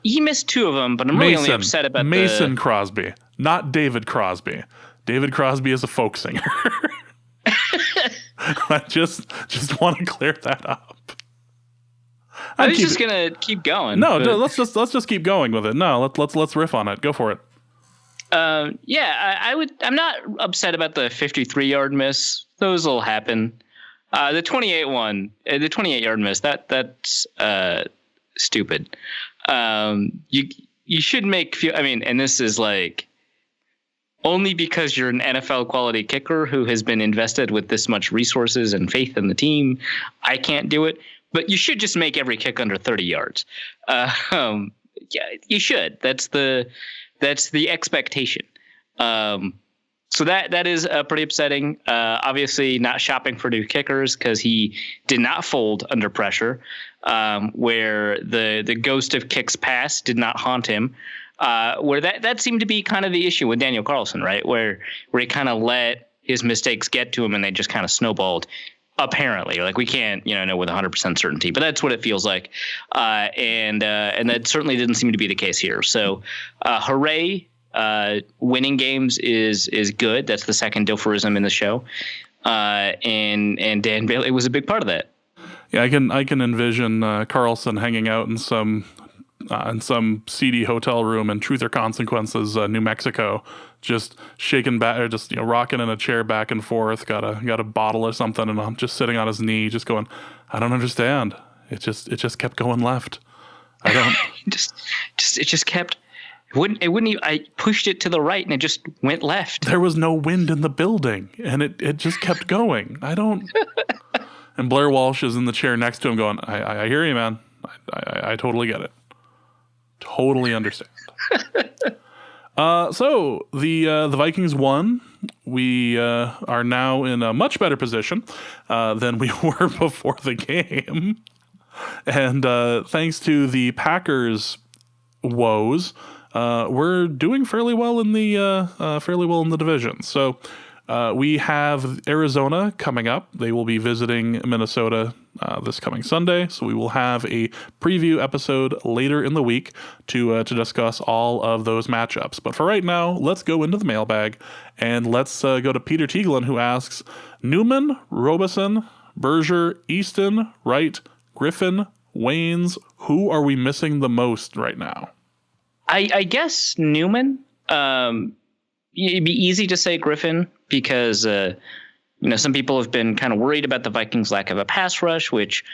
he missed 2 of them, but I'm really only upset about Mason Crosby, not David Crosby. David Crosby is a folk singer. I just want to clear that up. I was just gonna keep going. No, let's just keep going with it. No, let's riff on it. Go for it. I'm not upset about the 53-yard miss. Those will happen. The 28-yard miss. That's stupid. You should make. I mean, and this is like only because you're an NFL quality kicker who has been invested with this much resources and faith in the team. I can't do it, but you should just make every kick under 30 yards. Yeah, you should. That's the expectation. So that is pretty upsetting. Obviously, not shopping for new kickers because he did not fold under pressure, where the ghost of kicks past did not haunt him. Where that seemed to be kind of the issue with Daniel Carlson, right? Where he kind of let his mistakes get to him and they just kind of snowballed. Apparently, like, we can't know with 100% certainty, but that's what it feels like. And that certainly didn't seem to be the case here. So, hooray. Winning games is good. That's the second Dilferism in the show. And Dan Bailey was a big part of that. Yeah, I can envision Carlson hanging out in some seedy hotel room in Truth or Consequences, New Mexico, just shaking back, or just rocking in a chair back and forth. Got a bottle or something, and I'm just sitting on his knee, just going, I don't understand. It just kept going left. I don't. it just kept. It wouldn't. I pushed it to the right and it just went left. There was no wind in the building, and it just kept going. I don't. And Blair Walsh is in the chair next to him, going, "I hear you, man. I totally get it. Totally understand." So the Vikings won. We are now in a much better position than we were before the game, and thanks to the Packers' woes, we're doing fairly well in the division. So we have Arizona coming up. They will be visiting Minnesota this coming Sunday. So we will have a preview episode later in the week to discuss all of those matchups. But for right now, let's go into the mailbag and let's go to Peter Tieglin, who asks: Newman, Robeson, Berger, Easton, Wright, Griffin, Waynes, who are we missing the most right now? I guess Newman. It'd be easy to say Griffin because some people have been kind of worried about the Vikings' lack of a pass rush, which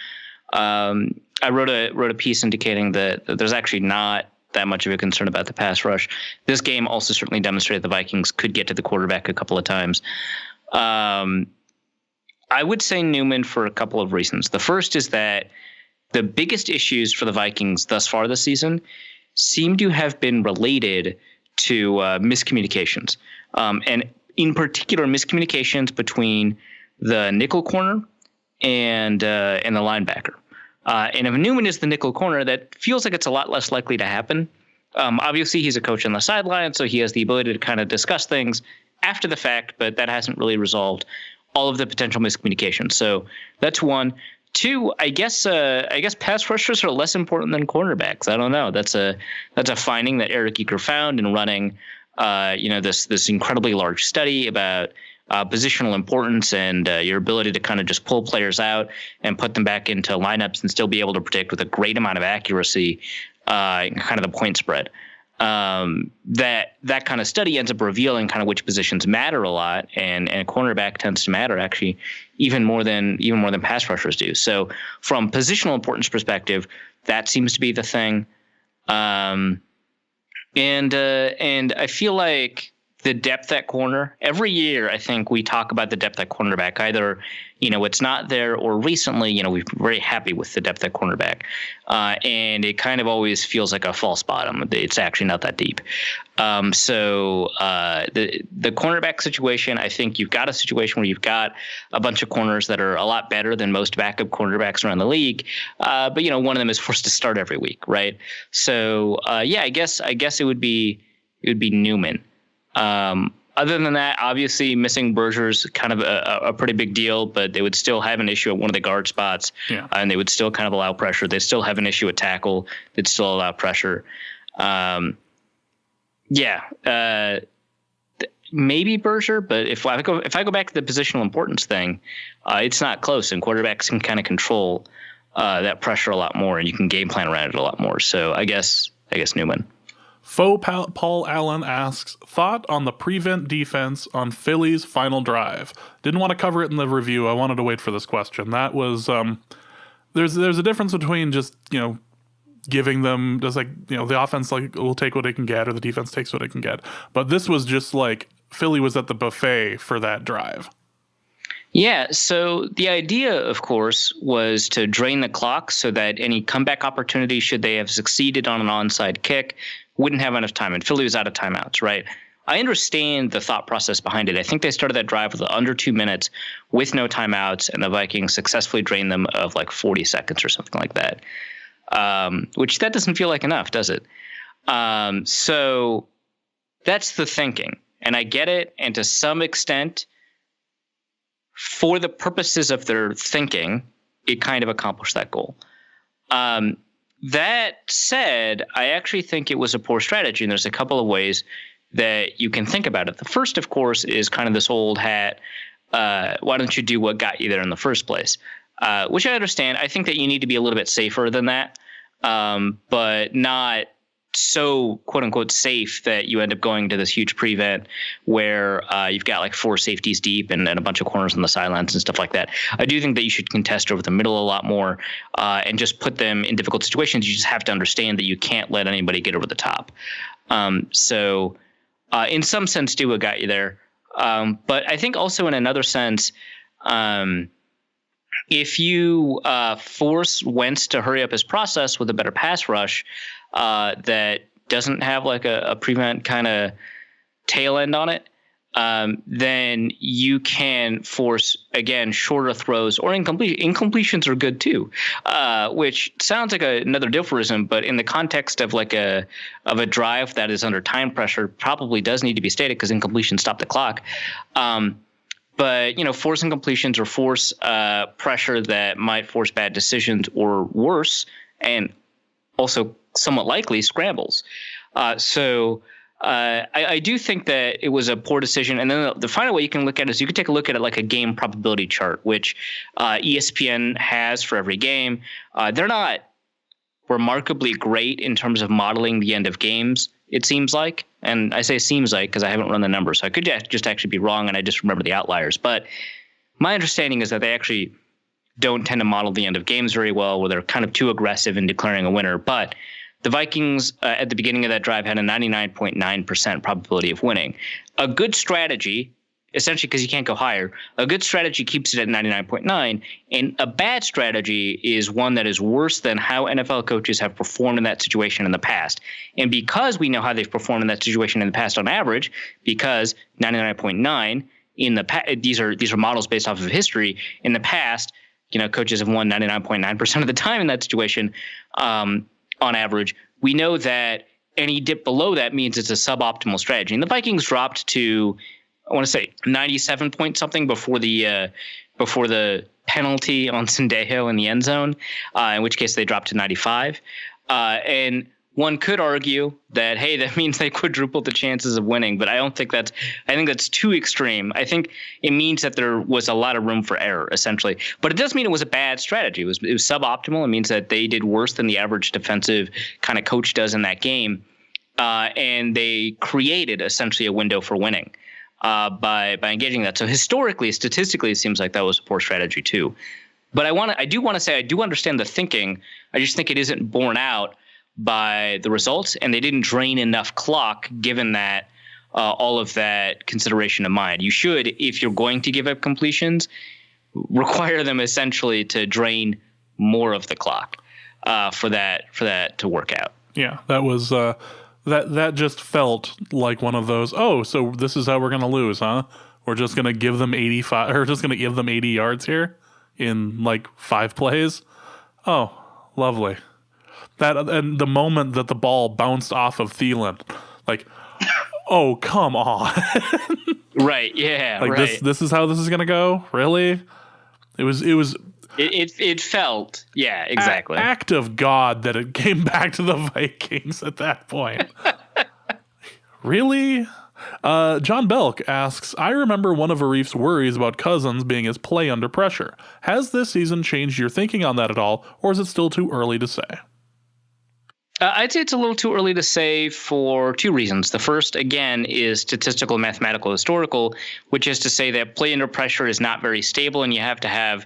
I wrote a piece indicating that there's actually not that much of a concern about the pass rush. This game also certainly demonstrated the Vikings could get to the quarterback a couple of times. I would say Newman for a couple of reasons. The first is that the biggest issues for the Vikings thus far this season seem to have been related to miscommunications, and in particular miscommunications between the nickel corner and the linebacker. And if Newman is the nickel corner, that feels like it's a lot less likely to happen Obviously, he's a coach on the sideline, so he has the ability to kind of discuss things after the fact, but that hasn't really resolved all of the potential miscommunication. So that's one. Two, I guess pass rushers are less important than cornerbacks. I don't know. That's a finding that Eric Eager found in running, this incredibly large study about positional importance and your ability to kind of just pull players out and put them back into lineups and still be able to predict with a great amount of accuracy kind of the point spread. That kind of study ends up revealing kind of which positions matter a lot, and cornerback tends to matter actually even more than pass rushers do. So from positional importance perspective, that seems to be the thing. And I feel like the depth at corner, every year I think we talk about the depth at cornerback. Either, it's not there, or recently, we're very happy with the depth at cornerback. And it kind of always feels like a false bottom. It's actually not that deep. So the cornerback situation, I think you've got a situation where you've got a bunch of corners that are a lot better than most backup cornerbacks around the league. But one of them is forced to start every week, right? So I guess it would be Newman. Other than that, obviously missing Berger's kind of a pretty big deal, but they would still have an issue at one of the guard spots, and they would still kind of allow pressure. They'd still have an issue at tackle. They'd still allow pressure. Maybe Berger, but if I go back to the positional importance thing, it's not close, and quarterbacks can kind of control that pressure a lot more, and you can game plan around it a lot more. So I guess Newman. Paul Allen asks, thought on the prevent defense on Philly's final drive. Didn't want to cover it in the review. I wanted to wait for this question. That was there's a difference between just giving them just the offense will take what it can get, or the defense takes what it can get. But this was just like Philly was at the buffet for that drive. Yeah, so the idea, of course, was to drain the clock so that any comeback opportunity, should they have succeeded on an onside kick, wouldn't have enough time. And Philly was out of timeouts, right? I understand the thought process behind it. I think they started that drive with under 2 minutes with no timeouts, and the Vikings successfully drained them of 40 seconds or something like that, which that doesn't feel like enough, does it? So that's the thinking. And I get it. And to some extent, for the purposes of their thinking, it kind of accomplished that goal. That said, I actually think it was a poor strategy, and there's a couple of ways that you can think about it. The first, of course, is kind of this old hat, why don't you do what got you there in the first place? Which I understand. I think that you need to be a little bit safer than that, but not so quote unquote safe that you end up going to this huge prevent where you've got 4 safeties deep and a bunch of corners on the sidelines and stuff like that. I do think that you should contest over the middle a lot more and just put them in difficult situations. You just have to understand that you can't let anybody get over the top. So in some sense, do what got you there. But I think also in another sense, if you force Wentz to hurry up his process with a better pass rush that doesn't have a prevent kind of tail end on it, then you can force, again, shorter throws or incompletions are good too, which sounds like another diphorism, but in the context of a drive that is under time pressure probably does need to be stated because incompletions stop the clock. But, force incompletions or force pressure that might force bad decisions or worse, and also somewhat likely scrambles. So I do think that it was a poor decision. And then the final way you can look at it is you could take a look at it like a game probability chart, which ESPN has for every game. They're not remarkably great in terms of modeling the end of games, it seems like. And I say seems like because I haven't run the numbers, so I could just actually be wrong, and I just remember the outliers. But my understanding is that they actually don't tend to model the end of games very well, where they're kind of too aggressive in declaring a winner. But the Vikings at the beginning of that drive had a 99.9% probability of winning. A good strategy, essentially because you can't go higher, a good strategy keeps it at 99.9, and a bad strategy is one that is worse than how NFL coaches have performed in that situation in the past. And because we know how they've performed in that situation in the past on average, because 99.9 in the these are models based off of history. In the past, coaches have won 99.9% of the time in that situation on average. We know that any dip below that means it's a suboptimal strategy. And the Vikings dropped to, I want to say 97 point something before the penalty on Sendejo in the end zone, in which case they dropped to 95. And one could argue that, hey, that means they quadrupled the chances of winning, but I think that's too extreme. I think it means that there was a lot of room for error, essentially. But it does mean it was a bad strategy. It was suboptimal. It means that they did worse than the average defensive kind of coach does in that game. And they created essentially a window for winning by engaging that. So historically, statistically, it seems like that was a poor strategy too. But I do want to say I do understand the thinking. I just think it isn't borne out by the results, and they didn't drain enough clock given that all of that consideration in mind. You should, if you're going to give up completions, require them essentially to drain more of the clock for that to work out. Yeah, that was that just felt like one of those, oh, so this is how we're going to lose, huh? We're just going to give them 85 or just going to give them 80 yards here in like 5 plays. Oh, lovely. That and the moment that the ball bounced off of Thielen, like, oh, come on. Right, yeah, like right. This is how this is gonna go? Really? It felt, yeah, exactly. Act of God that it came back to the Vikings at that point. Really? John Belk asks, I remember one of Arif's worries about Cousins being his play under pressure. Has this season changed your thinking on that at all, or is it still too early to say? I'd say it's a little too early to say for 2 reasons. The first, again, is statistical, mathematical, historical, which is to say that play under pressure is not very stable, and you have to have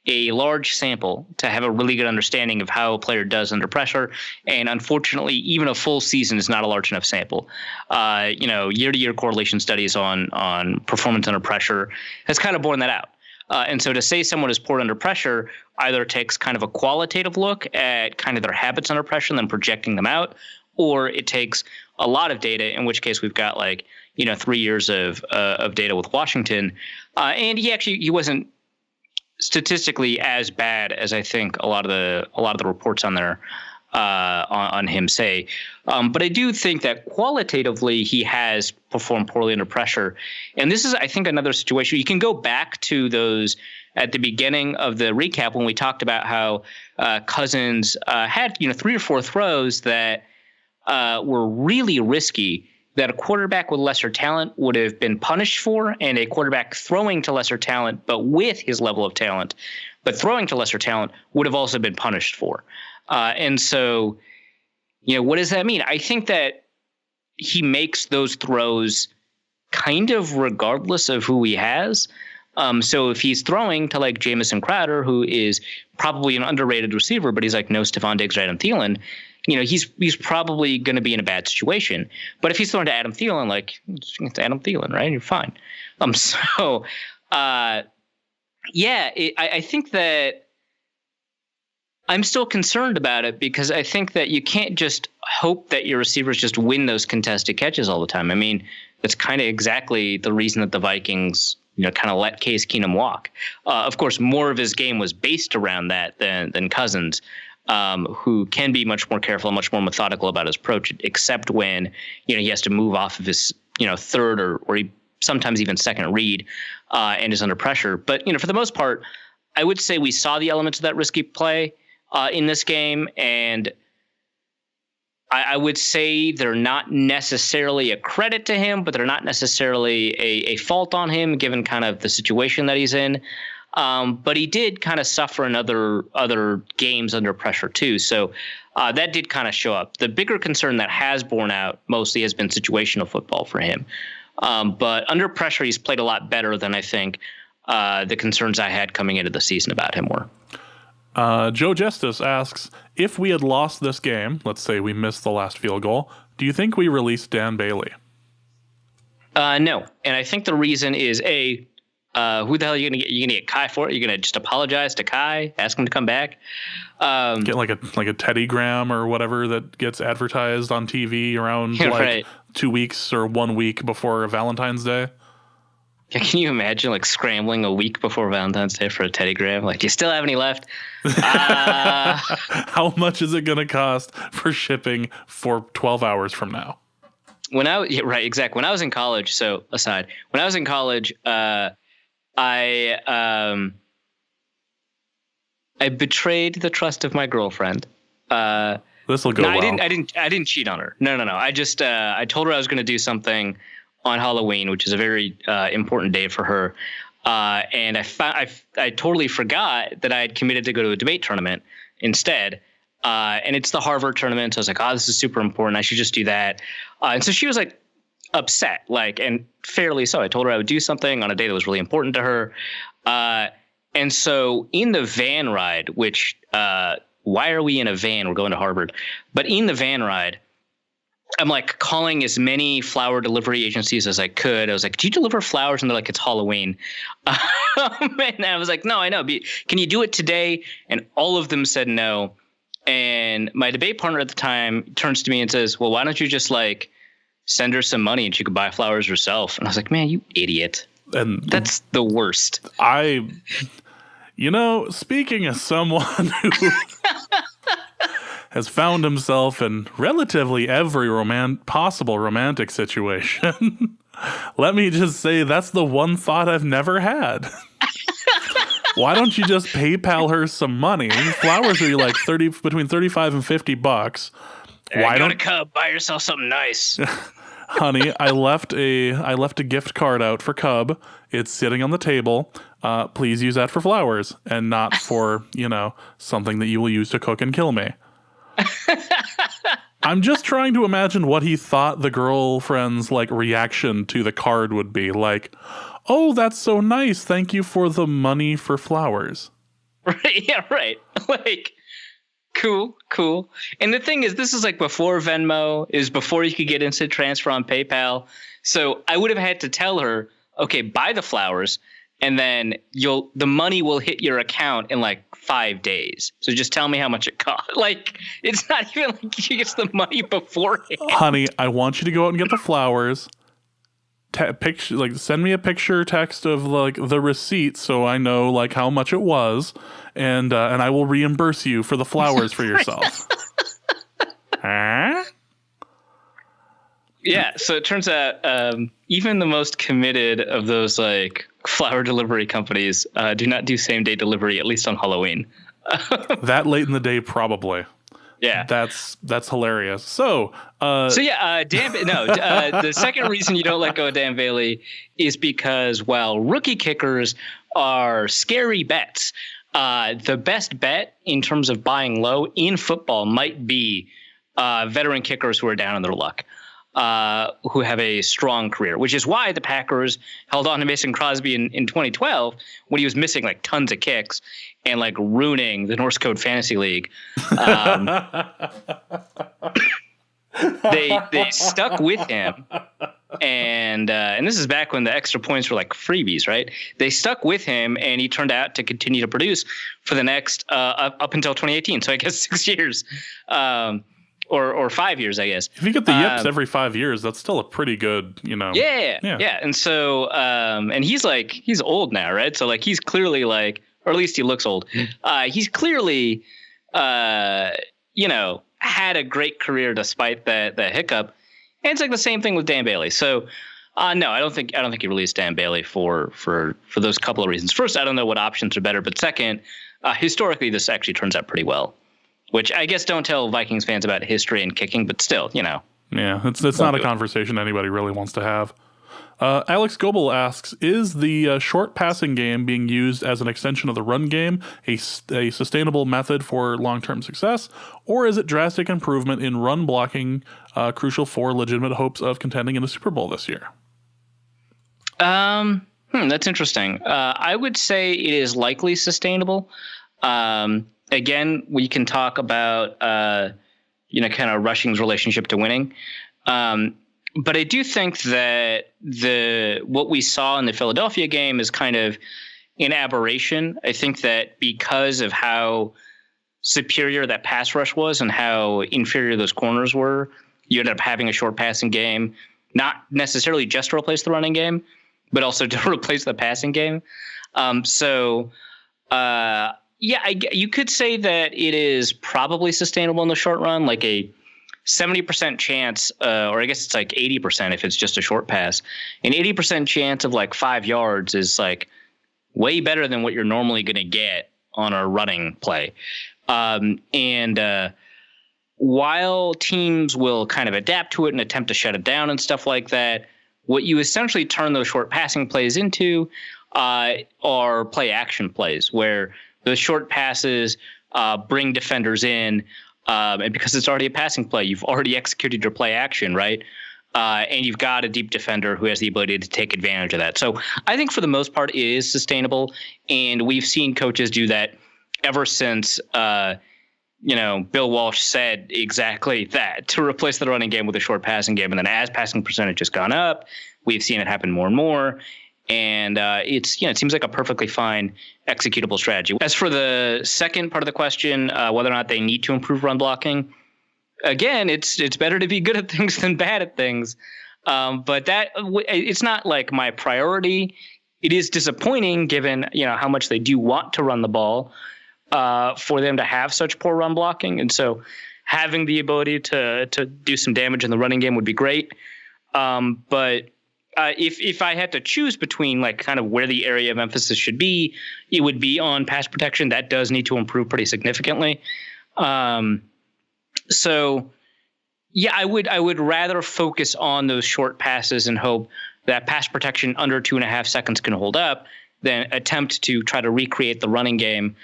a large sample to have a really good understanding of how a player does under pressure. And unfortunately, even a full season is not a large enough sample. Year-to-year correlation studies on performance under pressure has kind of borne that out. And so to say someone is poor under pressure either takes kind of a qualitative look at kind of their habits under pressure and then projecting them out, or it takes a lot of data, in which case we've got 3 years of data with Washington. And he wasn't statistically as bad as I think a lot of the reports on there on him say. But I do think that qualitatively he has performed poorly under pressure. And this is, I think, another situation. You can go back to those at the beginning of the recap when we talked about how Cousins had 3 or 4 throws that were really risky, that a quarterback with lesser talent would have been punished for, and a quarterback throwing to lesser talent but with his level of talent, but throwing to lesser talent, would have also been punished for. And so, what does that mean? I think that he makes those throws kind of regardless of who he has. So if he's throwing to like Jamison Crowder, who is probably an underrated receiver, but he's like no Stephon Diggs or Adam Thielen, he's probably going to be in a bad situation. But if he's throwing to Adam Thielen, it's Adam Thielen, right? You're fine. I think that I'm still concerned about it because I think that you can't just hope that your receivers just win those contested catches all the time. I mean, that's kind of exactly the reason that the Vikings, kind of let Case Keenum walk. Of course, more of his game was based around that than Cousins, who can be much more careful and much more methodical about his approach, except when, he has to move off of his, third or sometimes even second read and is under pressure. But, for the most part, I would say we saw the elements of that risky play in this game, and I would say they're not necessarily a credit to him, but they're not necessarily a fault on him, given kind of the situation that he's in. But he did kind of suffer in other games under pressure too. So that did kind of show up. The bigger concern that has borne out mostly has been situational football for him. But under pressure, he's played a lot better than I think the concerns I had coming into the season about him were. Joe Justice asks, if we had lost this game, let's say we missed the last field goal, do you think we released Dan Bailey? No. And I think the reason is, who the hell are you going to get? You going to get Kai for it? You're going to just apologize to Kai, ask him to come back? Get like a Teddy Graham or whatever that gets advertised on TV around 2 weeks or 1 week before Valentine's Day? Can you imagine like scrambling a week before Valentine's Day for a teddygram? Like, do you still have any left? How much is it going to cost for shipping for 12 hours from now? Right, exactly. When I was in college, when I was in college, I betrayed the trust of my girlfriend. This will go well. I didn't cheat on her. No. I just I told her I was going to do something on Halloween, which is a very important day for her. And I totally forgot that I had committed to go to a debate tournament instead. And it's the Harvard tournament. So I was like, oh, this is super important. I should just do that. And so she was like upset, and fairly so. I told her I would do something on a day that was really important to her. And so in the van ride, which why are we in a van? We're going to Harvard. But in the van ride, I'm like calling as many flower delivery agencies as I could. I was like, do you deliver flowers? And they're like, it's Halloween. And I was like, no, I know. Can you do it today? And all of them said no. And my debate partner at the time turns to me and says, well, why don't you just like send her some money and she could buy flowers herself? And I was like, man, you idiot. And that's the worst. Speaking as someone who has found himself in relatively every possible romantic situation, let me just say that's the one thought I've never had. Why don't you just PayPal her some money? Flowers are like between $35 and $50. Why don't Cub buy yourself something nice? Honey, I left a gift card out for Cub. It's sitting on the table. Please use that for flowers and not for, something that you will use to cook and kill me. I'm just trying to imagine what he thought the girlfriend's reaction to the card would be. Like, oh, that's so nice. Thank you for the money for flowers. Right. Yeah, right. Cool. And the thing is, this is before Venmo, is before you could get instant transfer on PayPal. So I would have had to tell her, okay, buy the flowers, and then the money will hit your account in 5 days. So just tell me how much it cost. It's not even she gets the money beforehand. Honey, I want you to go out and get the flowers. Send me a picture text of the receipt so I know how much it was, and I will reimburse you for the flowers for yourself. Huh? Yeah, so it turns out even the most committed of those flower delivery companies do not do same day delivery, at least on Halloween. That late in the day, probably. Yeah, that's hilarious. The second reason you don't let go of Dan Bailey is because while rookie kickers are scary bets, the best bet in terms of buying low in football might be veteran kickers who are down on their luck, who have a strong career, which is why the Packers held on to Mason Crosby in 2012 when he was missing tons of kicks and ruining the Norse Code Fantasy League. They stuck with him, and this is back when the extra points were freebies, right? They stuck with him, and he turned out to continue to produce for the next up until 2018. So I guess 6 years. Or 5 years, I guess. If you get the yips every 5 years, that's still a pretty good, Yeah. And so, and he's old now, right? So he's clearly or at least he looks old. He's clearly, had a great career despite the hiccup. And it's the same thing with Dan Bailey. So, no, I don't think he released Dan Bailey for those couple of reasons. First, I don't know what options are better, but second, historically, this actually turns out pretty well. Which I guess don't tell Vikings fans about history and kicking, but still, Yeah, it's not a conversation anybody really wants to have. Alex Goebel asks, is the short passing game being used as an extension of the run game a sustainable method for long-term success, or is it drastic improvement in run blocking crucial for legitimate hopes of contending in the Super Bowl this year? That's interesting. I would say it is likely sustainable. Again, we can talk about, kind of rushing's relationship to winning. But I do think that what we saw in the Philadelphia game is kind of an aberration. I think that because of how superior that pass rush was and how inferior those corners were, you ended up having a short passing game, not necessarily just to replace the running game, but also to replace the passing game. You could say that it is probably sustainable in the short run, like a 70% chance, or I guess it's like 80% if it's just a short pass. An 80% chance of like 5 yards is like way better than what you're normally going to get on a running play. While teams will kind of adapt to it and attempt to shut it down and stuff like that, what you essentially turn those short passing plays into are play action plays, where the short passes bring defenders in, and because it's already a passing play, you've already executed your play action, right? And you've got a deep defender who has the ability to take advantage of that. So I think for the most part it is sustainable, and we've seen coaches do that ever since Bill Walsh said exactly that, to replace the running game with a short passing game. And then as passing percentage has gone up, we've seen it happen more and more. And it seems like a perfectly fine executable strategy. As for the second part of the question, whether or not they need to improve run blocking, again, it's better to be good at things than bad at things. But that it's not like my priority. It is disappointing given how much they do want to run the ball, for them to have such poor run blocking. And so having the ability to do some damage in the running game would be great. But if I had to choose between like kind of where the area of emphasis should be, it would be on pass protection. That does need to improve pretty significantly. I would rather focus on those short passes and hope that pass protection under 2.5 seconds can hold up than attempt to try to recreate the running game.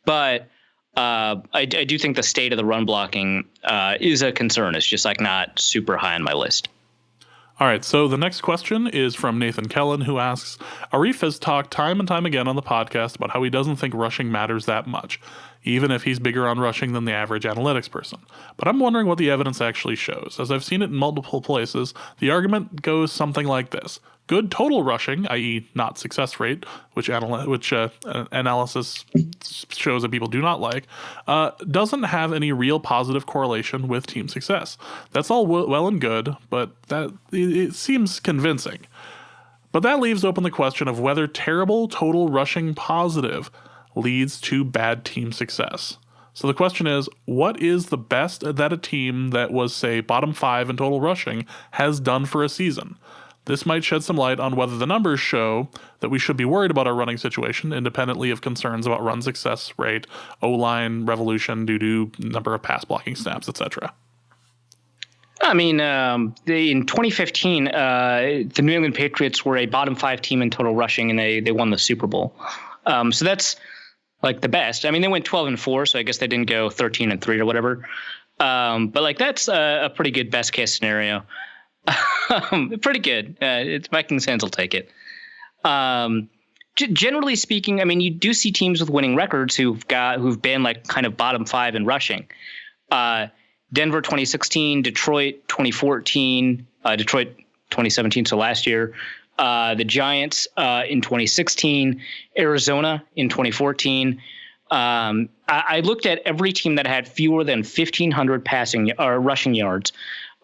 But I do think the state of the run blocking is a concern. It's just like not super high on my list. All right, so the next question is from Nathan Kellen, who asks, Arif has talked time and time again on the podcast about how he doesn't think rushing matters that much, even if he's bigger on rushing than the average analytics person. But I'm wondering what the evidence actually shows. As I've seen it in multiple places, the argument goes something like this. Good total rushing, i.e. not success rate, which analysis shows that people do not like, doesn't have any real positive correlation with team success. That's all well and good, but it seems convincing. But that leaves open the question of whether terrible total rushing positive leads to bad team success. So the question is, what is the best that a team that was, say, bottom 5 in total rushing has done for a season? This might shed some light on whether the numbers show that we should be worried about our running situation, independently of concerns about run success rate, O-line revolution due to number of pass blocking snaps, etc. I mean, in 2015, the New England Patriots were a bottom 5 team in total rushing, and they won the Super Bowl. So that's like the best. I mean, they went 12-4, so I guess they didn't go 13-3 or whatever. But like that's a pretty good best case scenario. Pretty good. It's Vikings fans will take it. Generally speaking, I mean, you do see teams with winning records who've been like kind of bottom 5 in rushing. Denver 2016, Detroit 2014, Detroit 2017, so last year. The Giants in 2016, Arizona in 2014. I looked at every team that had fewer than 1,500 passing or rushing yards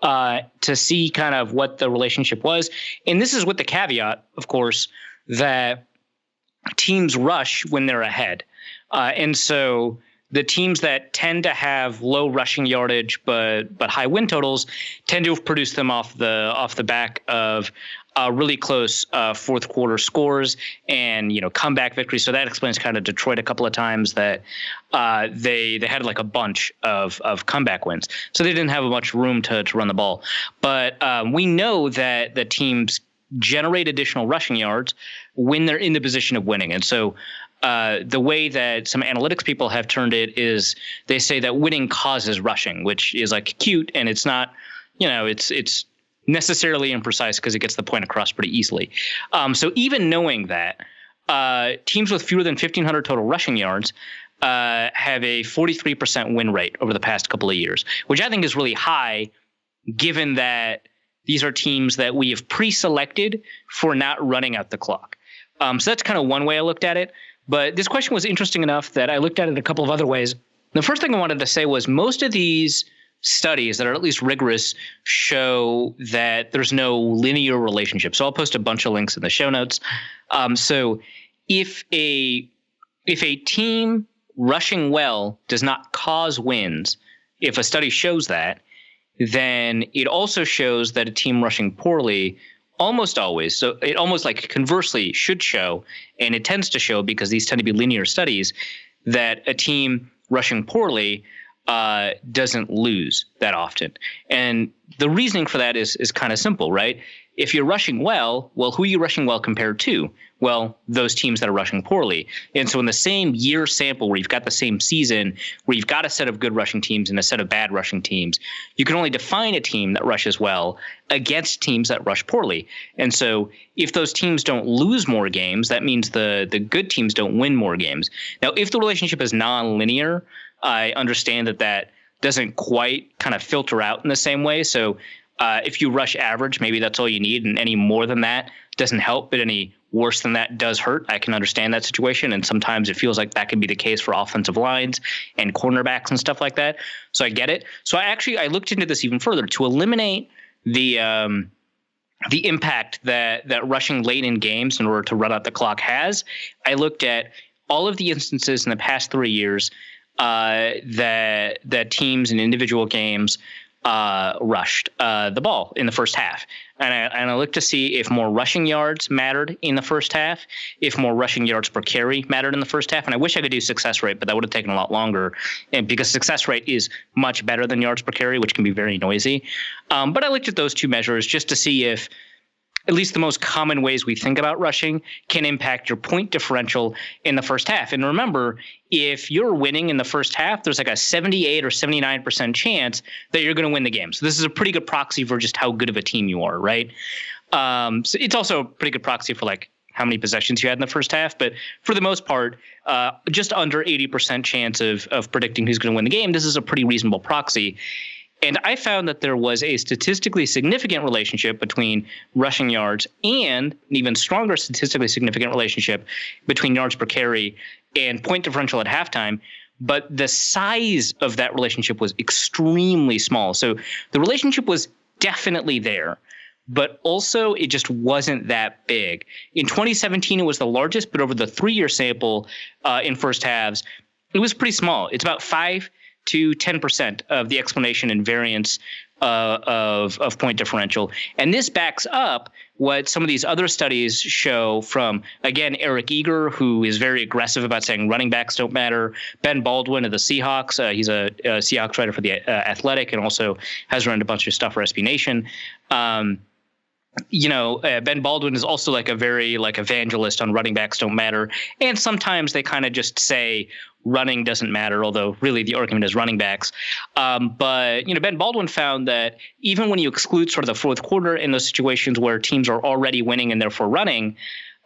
to see kind of what the relationship was. And this is with the caveat, of course, that teams rush when they're ahead. And so the teams that tend to have low rushing yardage but high win totals tend to have produced them off the back of really close fourth quarter scores and comeback victories. So that explains kind of Detroit a couple of times that they had like a bunch of comeback wins. So they didn't have much room to run the ball. But we know that the teams generate additional rushing yards when they're in the position of winning. And so the way that some analytics people have turned it is they say that winning causes rushing, which is like cute, and it's not, it's necessarily imprecise because it gets the point across pretty easily. So even knowing that, teams with fewer than 1,500 total rushing yards have a 43% win rate over the past couple of years, which I think is really high given that these are teams that we have pre-selected for not running out the clock. So that's kind of one way I looked at it. But this question was interesting enough that I looked at it a couple of other ways. The first thing I wanted to say was most of these studies that are at least rigorous show that there's no linear relationship. So I'll post a bunch of links in the show notes. So if a team rushing well does not cause wins, if a study shows that, then it also shows that a team rushing poorly almost always, so it almost like conversely should show, and it tends to show because these tend to be linear studies, that a team rushing poorly doesn't lose that often. And the reasoning for that is kind of simple, right? If you're rushing well, who are you rushing well compared to? Well, those teams that are rushing poorly. And so in the same year sample where you've got the same season, where you've got a set of good rushing teams and a set of bad rushing teams, you can only define a team that rushes well against teams that rush poorly. And so if those teams don't lose more games, that means the good teams don't win more games. Now, if the relationship is nonlinear, I understand that doesn't quite kind of filter out in the same way. So if you rush average, maybe that's all you need, and any more than that doesn't help, but any worse than that does hurt. I can understand that situation, and sometimes it feels like that can be the case for offensive lines and cornerbacks and stuff like that. So I get it. So I looked into this even further to eliminate the impact that rushing late in games in order to run out the clock has. I looked at all of the instances in the past 3 years that teams in individual games rushed the ball in the first half. And I looked to see if more rushing yards mattered in the first half, if more rushing yards per carry mattered in the first half. And I wish I could do success rate, but that would have taken a lot longer, and because success rate is much better than yards per carry, which can be very noisy. But I looked at those two measures just to see if at least the most common ways we think about rushing can impact your point differential in the first half. And remember, if you're winning in the first half, there's like a 78 or 79% chance that you're going to win the game. So this is a pretty good proxy for just how good of a team you are, right? So it's also a pretty good proxy for like how many possessions you had in the first half. But for the most part, just under 80% chance of predicting who's going to win the game. This is a pretty reasonable proxy. And I found that there was a statistically significant relationship between rushing yards and an even stronger statistically significant relationship between yards per carry and point differential at halftime. But the size of that relationship was extremely small. So the relationship was definitely there, but also it just wasn't that big. In 2017, it was the largest, but over the 3-year sample in first halves, it was pretty small. It's about 5 to 10% of the explanation and variance of point differential. And this backs up what some of these other studies show from, again, Eric Eager, who is very aggressive about saying running backs don't matter. Ben Baldwin of the Seahawks. He's a Seahawks writer for The Athletic and also has run a bunch of stuff for SB Nation. Ben Baldwin is also like a very like evangelist on running backs don't matter. And sometimes they kind of just say running doesn't matter, although really the argument is running backs. But Ben Baldwin found that even when you exclude sort of the fourth quarter in those situations where teams are already winning and therefore running,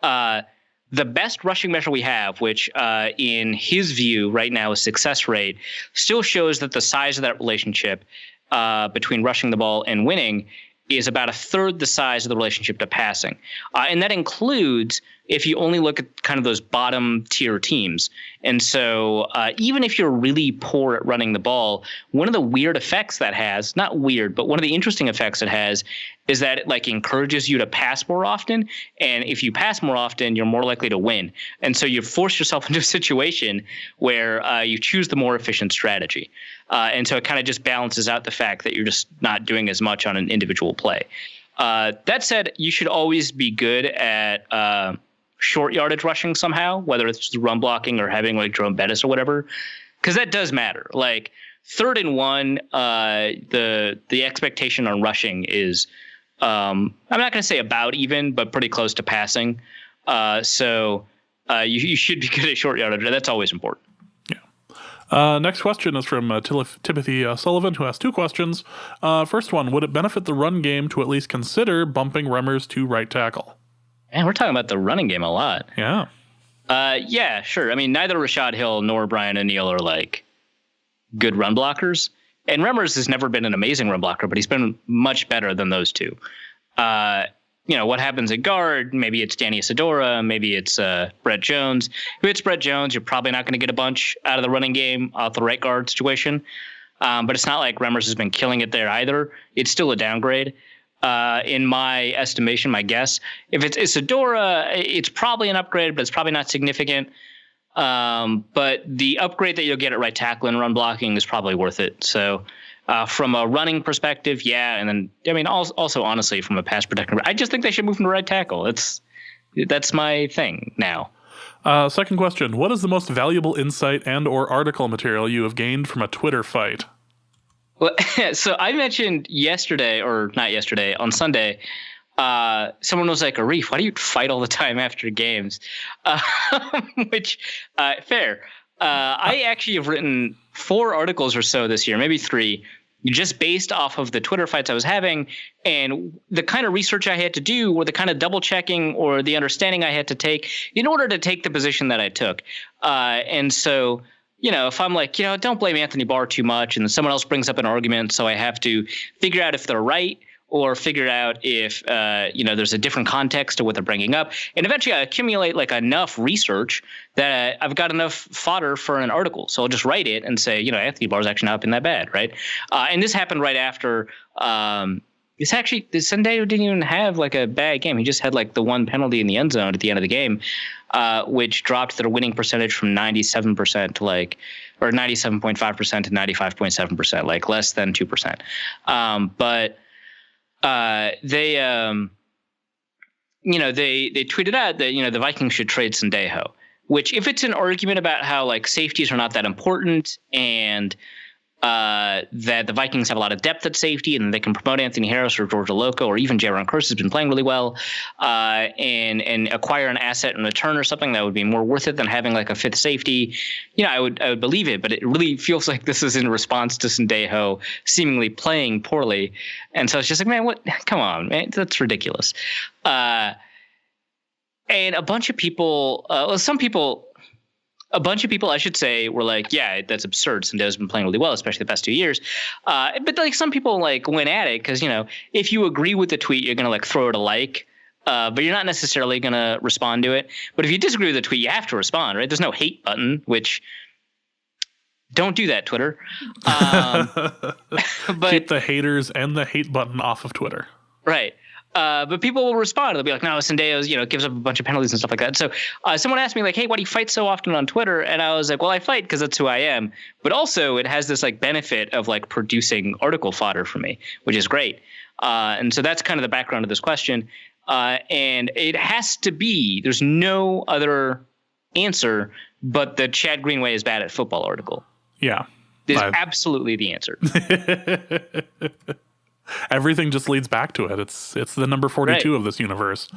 the best rushing measure we have, which in his view right now is success rate, still shows that the size of that relationship between rushing the ball and winning is about a third the size of the relationship to passing. And that includes if you only look at kind of those bottom tier teams. And so even if you're really poor at running the ball, one of the weird effects that has, not weird, but one of the interesting effects it has is that it like encourages you to pass more often. And if you pass more often, you're more likely to win. And so you force yourself into a situation where you choose the more efficient strategy. And so it kind of just balances out the fact that you're just not doing as much on an individual play. That said, you should always be good at short yardage rushing somehow, whether it's just run blocking or having like Jerome Bettis or whatever, because that does matter. Like 3rd and 1, the expectation on rushing is I'm not going to say about even, but pretty close to passing. So you should be good at short yardage. That's always important. Next question is from Timothy Sullivan, who has 2 questions. First one, would it benefit the run game to at least consider bumping Remmers to right tackle? Man, we're talking about the running game a lot. Yeah. Yeah, sure. I mean, neither Rashad Hill nor Brian O'Neill are like good run blockers. And Remmers has never been an amazing run blocker, but he's been much better than those two. What happens at guard? Maybe it's Danny Isidora. Maybe it's Brett Jones. If it's Brett Jones, you're probably not going to get a bunch out of the running game off the right guard situation. but it's not like Remmers has been killing it there either. It's still a downgrade. In my estimation, my guess, if it's Isadora, it's probably an upgrade, but it's probably not significant. But the upgrade that you'll get at right tackle and run blocking is probably worth it. So from a running perspective, yeah. And then, I mean, also honestly, from a pass protection, I just think they should move him to right tackle. That's my thing now. Second question. What is the most valuable insight and or article material you have gained from a Twitter fight? Well, so I mentioned yesterday, or not yesterday, on Sunday, someone was like, Arif, why do you fight all the time after games? Which, fair. I actually have written 4 articles or so this year, maybe 3, just based off of the Twitter fights I was having and the kind of research I had to do or the kind of double checking or the understanding I had to take in order to take the position that I took. And so, you know, if I'm like, you know, don't blame Anthony Barr too much, and then someone else brings up an argument, so I have to figure out if they're right or figure out if, you know, there's a different context to what they're bringing up. And eventually I accumulate like enough research that I've got enough fodder for an article. So I'll just write it and say, you know, Anthony Barr's actually not been that bad, right? And this happened right after this Sunday didn't even have like a bad game. He just had like the one penalty in the end zone at the end of the game, which dropped their winning percentage from 97% to like, or 97.5% to 95.7%, like less than 2%. But they tweeted out that, you know, the Vikings should trade Sendejo, which if it's an argument about how like safeties are not that important and that the Vikings have a lot of depth at safety and they can promote Anthony Harris or George Loco or even Jaron Kearse has been playing really well, and acquire an asset in return or something that would be more worth it than having like a 5th safety, you know, I would believe it. But it really feels like this is in response to Sendejo seemingly playing poorly, and so it's just like, man, what? Come on, man, that's ridiculous. And a bunch of people, a bunch of people, I should say, were like, yeah, that's absurd. Sendejo's been playing really well, especially the past 2 years. But like some people like went at it because, you know, if you agree with the tweet, you're going to like throw it a like, but you're not necessarily going to respond to it. But if you disagree with the tweet, you have to respond, right? There's no hate button, which don't do that, Twitter. But keep the haters and the hate button off of Twitter. Right. But people will respond. They'll be like, no, Sendejo's, you know, gives up a bunch of penalties and stuff like that. So someone asked me like, hey, why do you fight so often on Twitter? And I was like, well, I fight because that's who I am. But also it has this like benefit of like producing article fodder for me, which is great. And so that's kind of the background of this question. And it has to be, there's no other answer but the Chad Greenway is bad at football article. Yeah. Is absolutely the answer. Everything just leads back to it. It's the number 42 of this universe.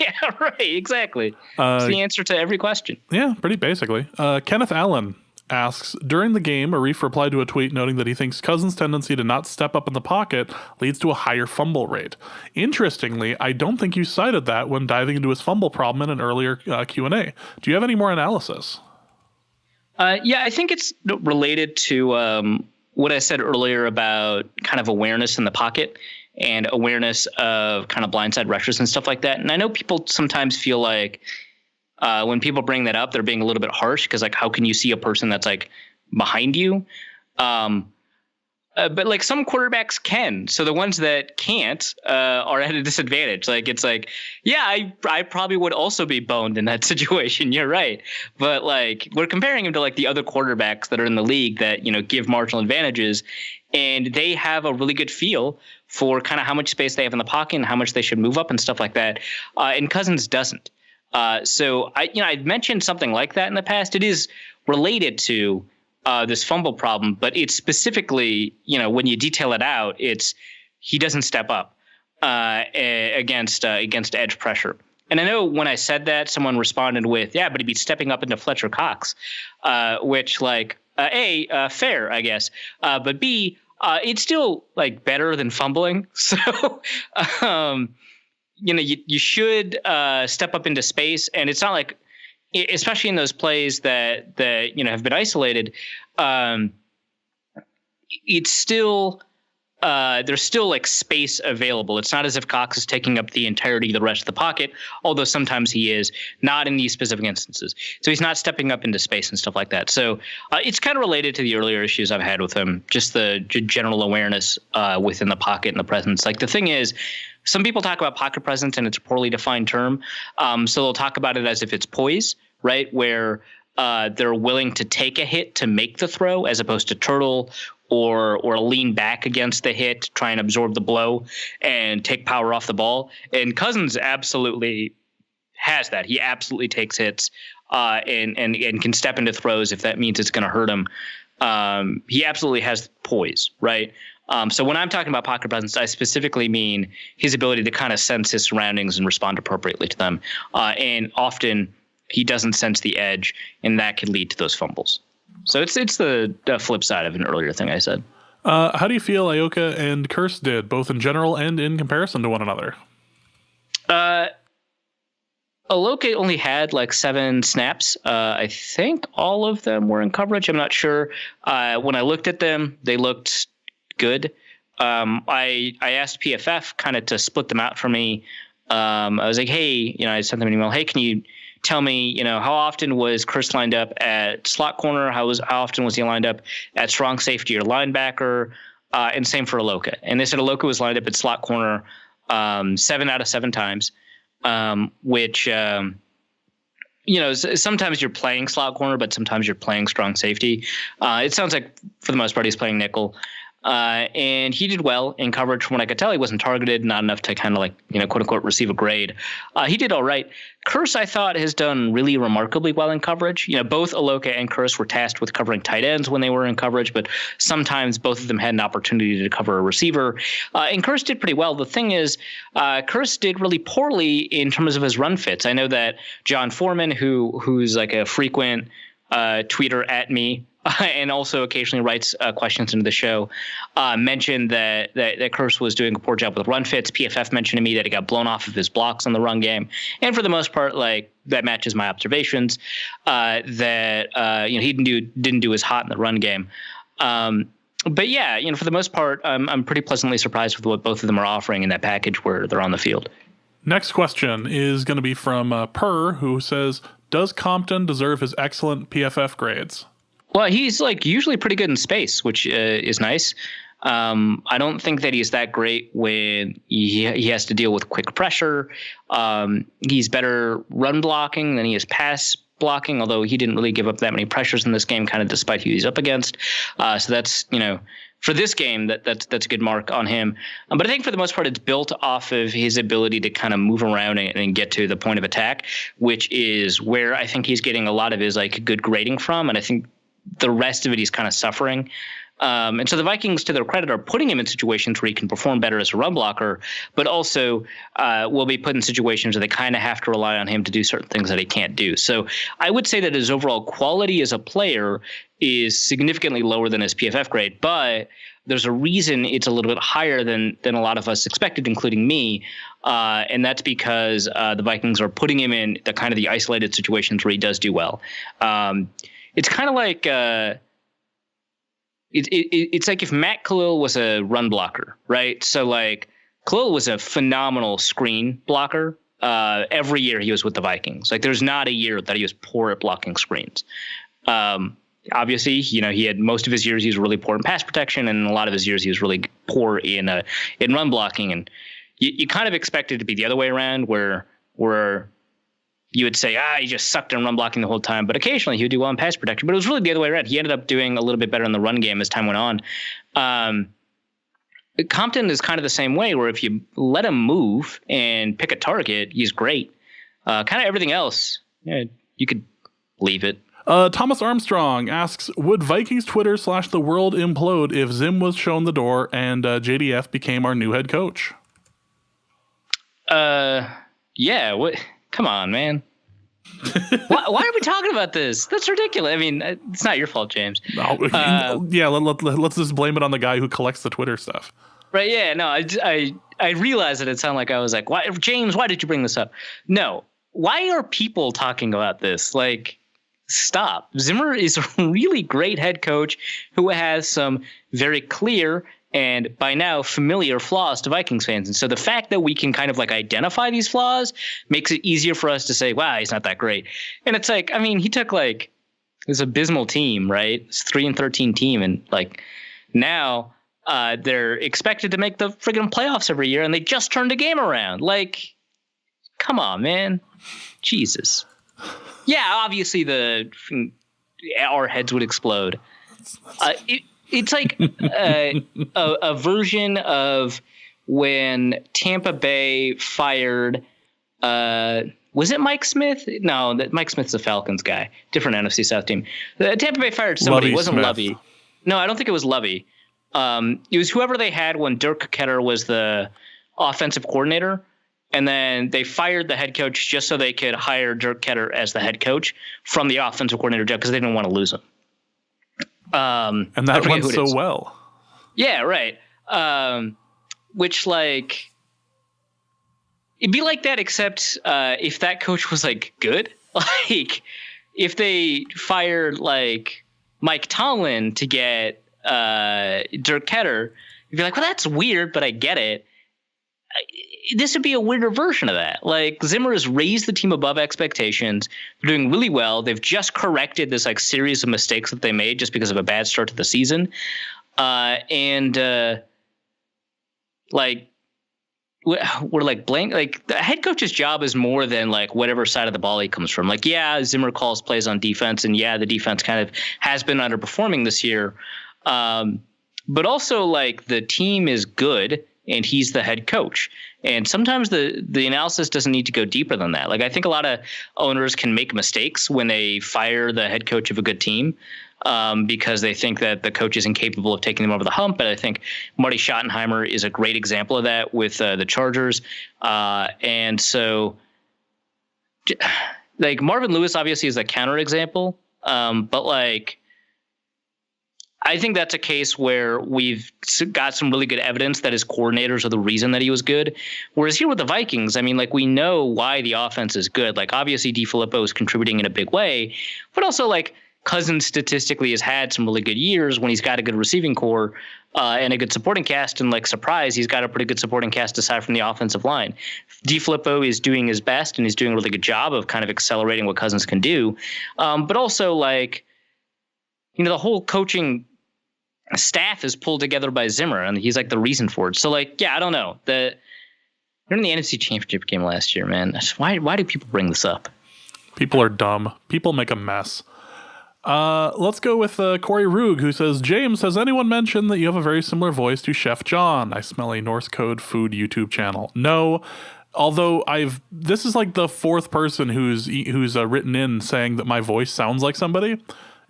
Yeah, right. Exactly. It's the answer to every question. Yeah, pretty basically. Kenneth Allen asks, during the game, Arif replied to a tweet noting that he thinks Cousins' tendency to not step up in the pocket leads to a higher fumble rate. Interestingly, I don't think you cited that when diving into his fumble problem in an earlier Q&A. Do you have any more analysis? Yeah, I think it's related to what I said earlier about kind of awareness in the pocket and awareness of kind of blindside rushers and stuff like that. And I know people sometimes feel like when people bring that up, they're being a little bit harsh because like, how can you see a person that's like behind you? But like some quarterbacks can. So the ones that can't are at a disadvantage. Like it's like, yeah, I probably would also be boned in that situation. You're right. But like we're comparing him to like the other quarterbacks that are in the league that, you know, give marginal advantages, and they have a really good feel for kind of how much space they have in the pocket and how much they should move up and stuff like that. And Cousins doesn't. So I've mentioned something like that in the past. It is related to this fumble problem, but it's specifically, you know, when you detail it out, it's he doesn't step up against edge pressure. And I know when I said that, someone responded with, yeah, but he'd be stepping up into Fletcher Cox, which like A, fair, I guess, but B, it's still like better than fumbling. So, you should step up into space, and it's not like, especially in those plays that you know have been isolated, it's still there's still like space available. It's not as if Cox is taking up the entirety of the rest of the pocket, although sometimes he is, not in these specific instances. So he's not stepping up into space and stuff like that. So it's kind of related to the earlier issues I've had with him, just the general awareness within the pocket and the presence. Like the thing is, some people talk about pocket presence and it's a poorly defined term. So they'll talk about it as if it's poise, right? Where they're willing to take a hit to make the throw as opposed to turtle or lean back against the hit, try and absorb the blow and take power off the ball. And Cousins absolutely has that. He absolutely takes hits and can step into throws if that means it's going to hurt him. He absolutely has poise, right? So when I'm talking about pocket presence, I specifically mean his ability to kind of sense his surroundings and respond appropriately to them. And often he doesn't sense the edge, and that can lead to those fumbles. So it's the flip side of an earlier thing I said. How do you feel Ioka and Curse did, both in general and in comparison to one another? Aloka only had like 7 snaps. I think all of them were in coverage. I'm not sure. When I looked at them, they looked good. I asked PFF kind of to split them out for me. I was like, hey, I sent them an email. Hey, can you tell me, how often was Curse lined up at slot corner? How often was he lined up at strong safety or linebacker? And same for Aloka. And they said Aloka was lined up at slot corner 7 out of 7 times, which, sometimes you're playing slot corner, but sometimes you're playing strong safety. It sounds like for the most part he's playing nickel. And he did well in coverage. From what I could tell, he wasn't targeted, not enough to kind of like, quote unquote, receive a grade. He did all right. Curse, I thought, has done really remarkably well in coverage. Both Aloka and Curse were tasked with covering tight ends when they were in coverage, but sometimes both of them had an opportunity to cover a receiver. And Curse did pretty well. The thing is, Curse did really poorly in terms of his run fits. I know that John Foreman, who's like a frequent tweeter at me, and also occasionally writes questions into the show, mentioned that Curse was doing a poor job with run fits. PFF mentioned to me that he got blown off of his blocks on the run game. And for the most part, like that matches my observations, that he didn't do as hot in the run game. But yeah, for the most part, I'm pretty pleasantly surprised with what both of them are offering in that package where they're on the field. Next question is going to be from Purr, who says, does Compton deserve his excellent PFF grades? Well, he's like usually pretty good in space, which is nice. I don't think that he's that great when he has to deal with quick pressure. He's better run blocking than he is pass blocking, although he didn't really give up that many pressures in this game, kind of despite who he's up against. So that's, for this game, that's a good mark on him. But I think for the most part, it's built off of his ability to kind of move around and get to the point of attack, which is where I think he's getting a lot of his like good grading from. And I think the rest of it, he's kind of suffering. And so the Vikings, to their credit, are putting him in situations where he can perform better as a run blocker, but also will be put in situations where they kind of have to rely on him to do certain things that he can't do. So I would say that his overall quality as a player is significantly lower than his PFF grade, but there's a reason it's a little bit higher than a lot of us expected, including me. And that's because the Vikings are putting him in the kind of the isolated situations where he does do well. It's kind of like it's like if Matt Khalil was a run blocker, right? So like Khalil was a phenomenal screen blocker. Every year he was with the Vikings. Like there's not a year that he was poor at blocking screens. Obviously, he had most of his years he was really poor in pass protection, and a lot of his years he was really poor in run blocking. And you kind of expect it to be the other way around, where you would say, he just sucked in run blocking the whole time. But occasionally he would do well in pass protection. But it was really the other way around. He ended up doing a little bit better in the run game as time went on. Compton is kind of the same way, where if you let him move and pick a target, he's great. Kind of everything else, you could leave it. Thomas Armstrong asks, would Vikings Twitter / the world implode if Zim was shown the door and JDF became our new head coach? Yeah, what? Come on, man. why are we talking about this? That's ridiculous. I mean, it's not your fault, James. No, let's just blame it on the guy who collects the Twitter stuff. Right, yeah, no, I realized that it sounded like I was like, why, James, why did you bring this up? No, why are people talking about this? Like, stop. Zimmer is a really great head coach who has some very clear and by now familiar flaws to Vikings fans. And so the fact that we can kind of like identify these flaws makes it easier for us to say, wow, he's not that great. And it's like, I mean, he took like this abysmal team, right? It's 3-13 team. And like now they're expected to make the friggin' playoffs every year, and they just turned the game around. Like, come on, man. Jesus. Yeah, obviously our heads would explode. It's like a version of when Tampa Bay fired. Was it Mike Smith? No, Mike Smith's the Falcons guy. Different NFC South team. Tampa Bay fired somebody. Lovie It wasn't Smith. Lovie. No, I don't think it was Lovie. It was whoever they had when Dirk Ketter was the offensive coordinator. And then they fired the head coach just so they could hire Dirk Ketter as the head coach from the offensive coordinator job because they didn't want to lose him. And that went so well. Yeah, right. Which, like, it'd be like that, except if that coach was, like, good. Like, if they fired, like, Mike Tomlin to get Dirk Ketter, you'd be like, well, that's weird, but I get it. This would be a weirder version of that. Like, Zimmer has raised the team above expectations. They're doing really well. They've just corrected this like series of mistakes that they made just because of a bad start to the season. Like we're like blank. Like the head coach's job is more than like whatever side of the ball he comes from. Like, yeah, Zimmer calls plays on defense, and yeah, the defense kind of has been underperforming this year. But also like the team is good, and he's the head coach. And sometimes the analysis doesn't need to go deeper than that. Like, I think a lot of owners can make mistakes when they fire the head coach of a good team because they think that the coach is incapable of taking them over the hump. But I think Marty Schottenheimer is a great example of that with the Chargers. And so like Marvin Lewis obviously is a counterexample. But like, I think that's a case where we've got some really good evidence that his coordinators are the reason that he was good. Whereas here with the Vikings, I mean, like, we know why the offense is good. Like, obviously DiFilippo is contributing in a big way, but also like Cousins statistically has had some really good years when he's got a good receiving core and a good supporting cast. And like, surprise, he's got a pretty good supporting cast aside from the offensive line. DiFilippo is doing his best, and he's doing a really good job of kind of accelerating what Cousins can do. But also, like, you know, the whole coaching staff is pulled together by Zimmer, and he's like the reason for it. So like, yeah, I don't know. They're in the NFC Championship game last year, man. Why do people bring this up? People are dumb. People make a mess. Let's go with Corey Rug, who says, James, has anyone mentioned that you have a very similar voice to Chef John? I smell a Norse code food YouTube channel. No, although this is like the fourth person who's written in saying that my voice sounds like somebody.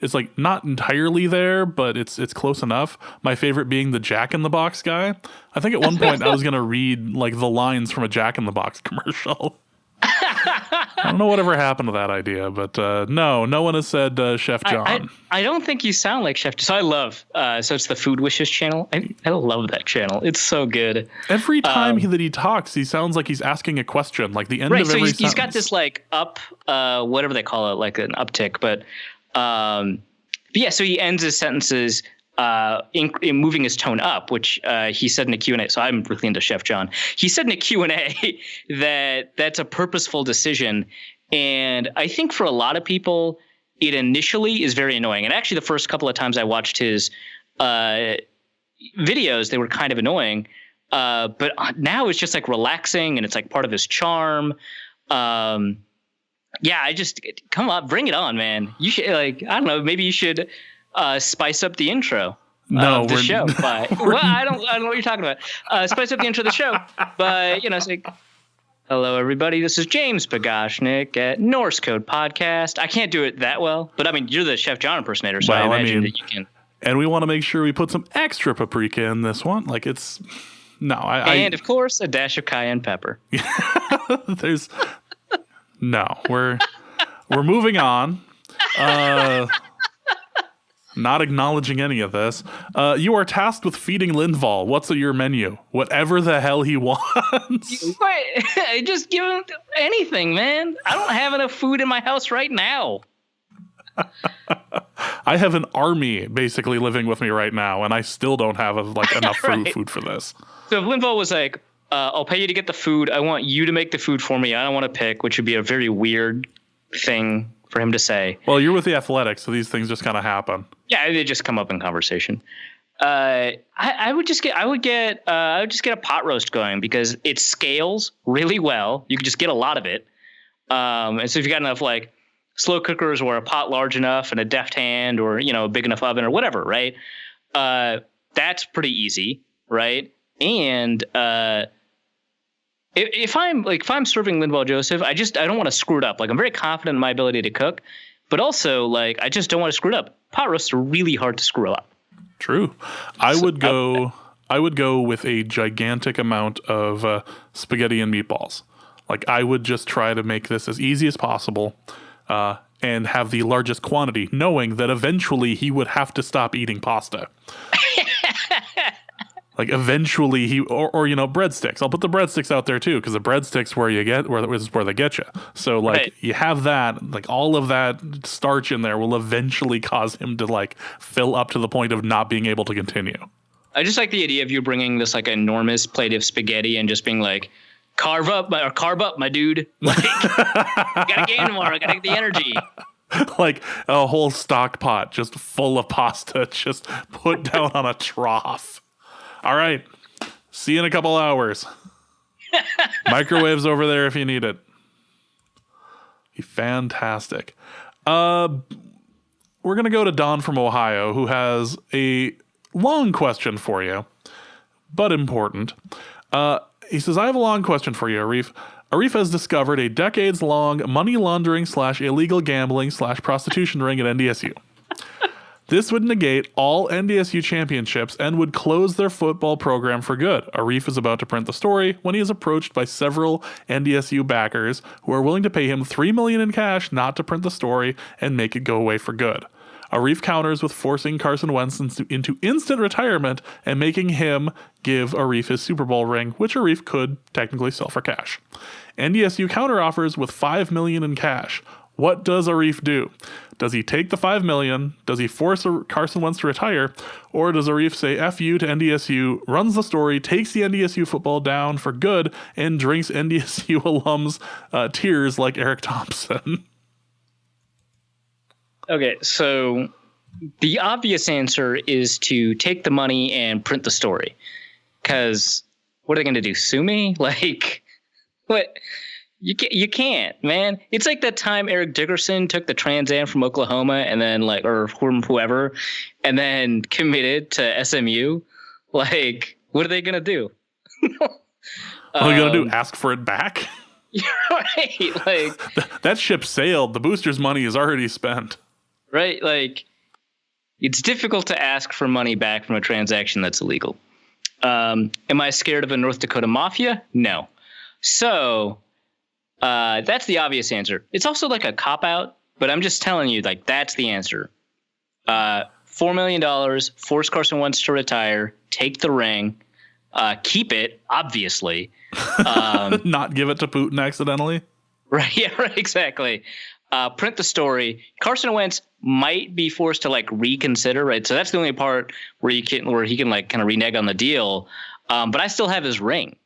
It's like not entirely there, but it's close enough. My favorite being the Jack in the Box guy. I think at one point I was going to read like the lines from a Jack in the Box commercial. I don't know whatever happened to that idea, but no one has said Chef John. I don't think you sound like Chef John. So I love, so it's the Food Wishes channel. I love that channel. It's so good. Every time that he talks, he sounds like he's asking a question, like the end of every sentence. He's got this like up, whatever they call it, like an uptick, but yeah, so he ends his sentences in moving his tone up, which he said in a Q&A. So I'm really into Chef John. He said in a Q&A that that's a purposeful decision. And I think for a lot of people, it initially is very annoying. And actually, the first couple of times I watched his videos, they were kind of annoying. But now it's just like relaxing, and it's like part of his charm. Yeah, come on, bring it on, man. You should, like, I don't know, maybe you should spice up the intro of the show. Well, I don't know what you're talking about. Spice up the intro of the show by, it's like, hello, everybody. This is James Pagashnik at Norse Code Podcast. I can't do it that well, but I mean, you're the Chef John impersonator, so I imagine that you can. And we want to make sure we put some extra paprika in this one. Like, it's and of course, a dash of cayenne pepper. We're moving on. Not acknowledging any of this. You are tasked with feeding Linval. What's your menu? Whatever the hell he wants. Wait, just give him anything, man. I don't have enough food in my house right now. I have an army basically living with me right now, and I still don't have enough Right. food for this. So if Linval was like, I'll pay you to get the food. I want you to make the food for me. I don't want to pick, which would be a very weird thing for him to say. Well, you're with the Athletics, so these things just kind of happen. Yeah, they just come up in conversation. I would just get a pot roast going because it scales really well. You can just get a lot of it. And so if you got enough like slow cookers or a pot large enough and a deft hand or, a big enough oven or whatever, right? That's pretty easy, right? And if I'm serving Linval Joseph, I don't want to screw it up. Like I'm very confident in my ability to cook, but also I just don't want to screw it up. Pot roasts are really hard to screw up. True. I would go with a gigantic amount of spaghetti and meatballs. Like I would just try to make this as easy as possible and have the largest quantity, knowing that eventually he would have to stop eating pasta. Like eventually or breadsticks. I'll put the breadsticks out there too, because the breadsticks where they get you. So right. You have that, all of that starch in there will eventually cause him to fill up to the point of not being able to continue. I just like the idea of you bringing this enormous plate of spaghetti and just being like, carb up, my dude. Gotta gain more. I gotta get the energy. Like a whole stock pot just full of pasta, just put down on a trough. All right. See you in a couple hours. Microwave's over there if you need it. Fantastic. We're going to go to Don from Ohio, who has a long question for you, but important. He says, I have a long question for you, Arif. Arif has discovered a decades-long money laundering / illegal gambling / prostitution ring at NDSU. This would negate all NDSU championships and would close their football program for good. Arif is about to print the story when he is approached by several NDSU backers who are willing to pay him $3 million in cash not to print the story and make it go away for good. Arif counters with forcing Carson Wentz into instant retirement and making him give Arif his Super Bowl ring, which Arif could technically sell for cash. NDSU counteroffers with $5 million in cash. What does Arif do? Does he take the $5 million? Does he force Carson Wentz to retire? Or does Arif say F you to NDSU, runs the story, takes the NDSU football down for good, and drinks NDSU alums' tears like Eric Thompson? Okay, so the obvious answer is to take the money and print the story. Because what are they going to do? Sue me? What? You can't, man. It's like that time Eric Dickerson took the Trans Am from Oklahoma and then or from whoever, and then committed to SMU. What are they gonna do? What are they gonna do? Ask for it back? You're right. That ship sailed. The boosters' money is already spent. Right. It's difficult to ask for money back from a transaction that's illegal. Am I scared of a North Dakota mafia? No. So. That's the obvious answer. It's also a cop-out, but I'm just telling you, that's the answer. $4 million, force Carson Wentz to retire, take the ring, keep it, obviously. Not give it to Putin accidentally? Right, yeah, right, exactly. Print the story. Carson Wentz might be forced to reconsider, right? So that's the only part where he can kind of renege on the deal. But I still have his ring.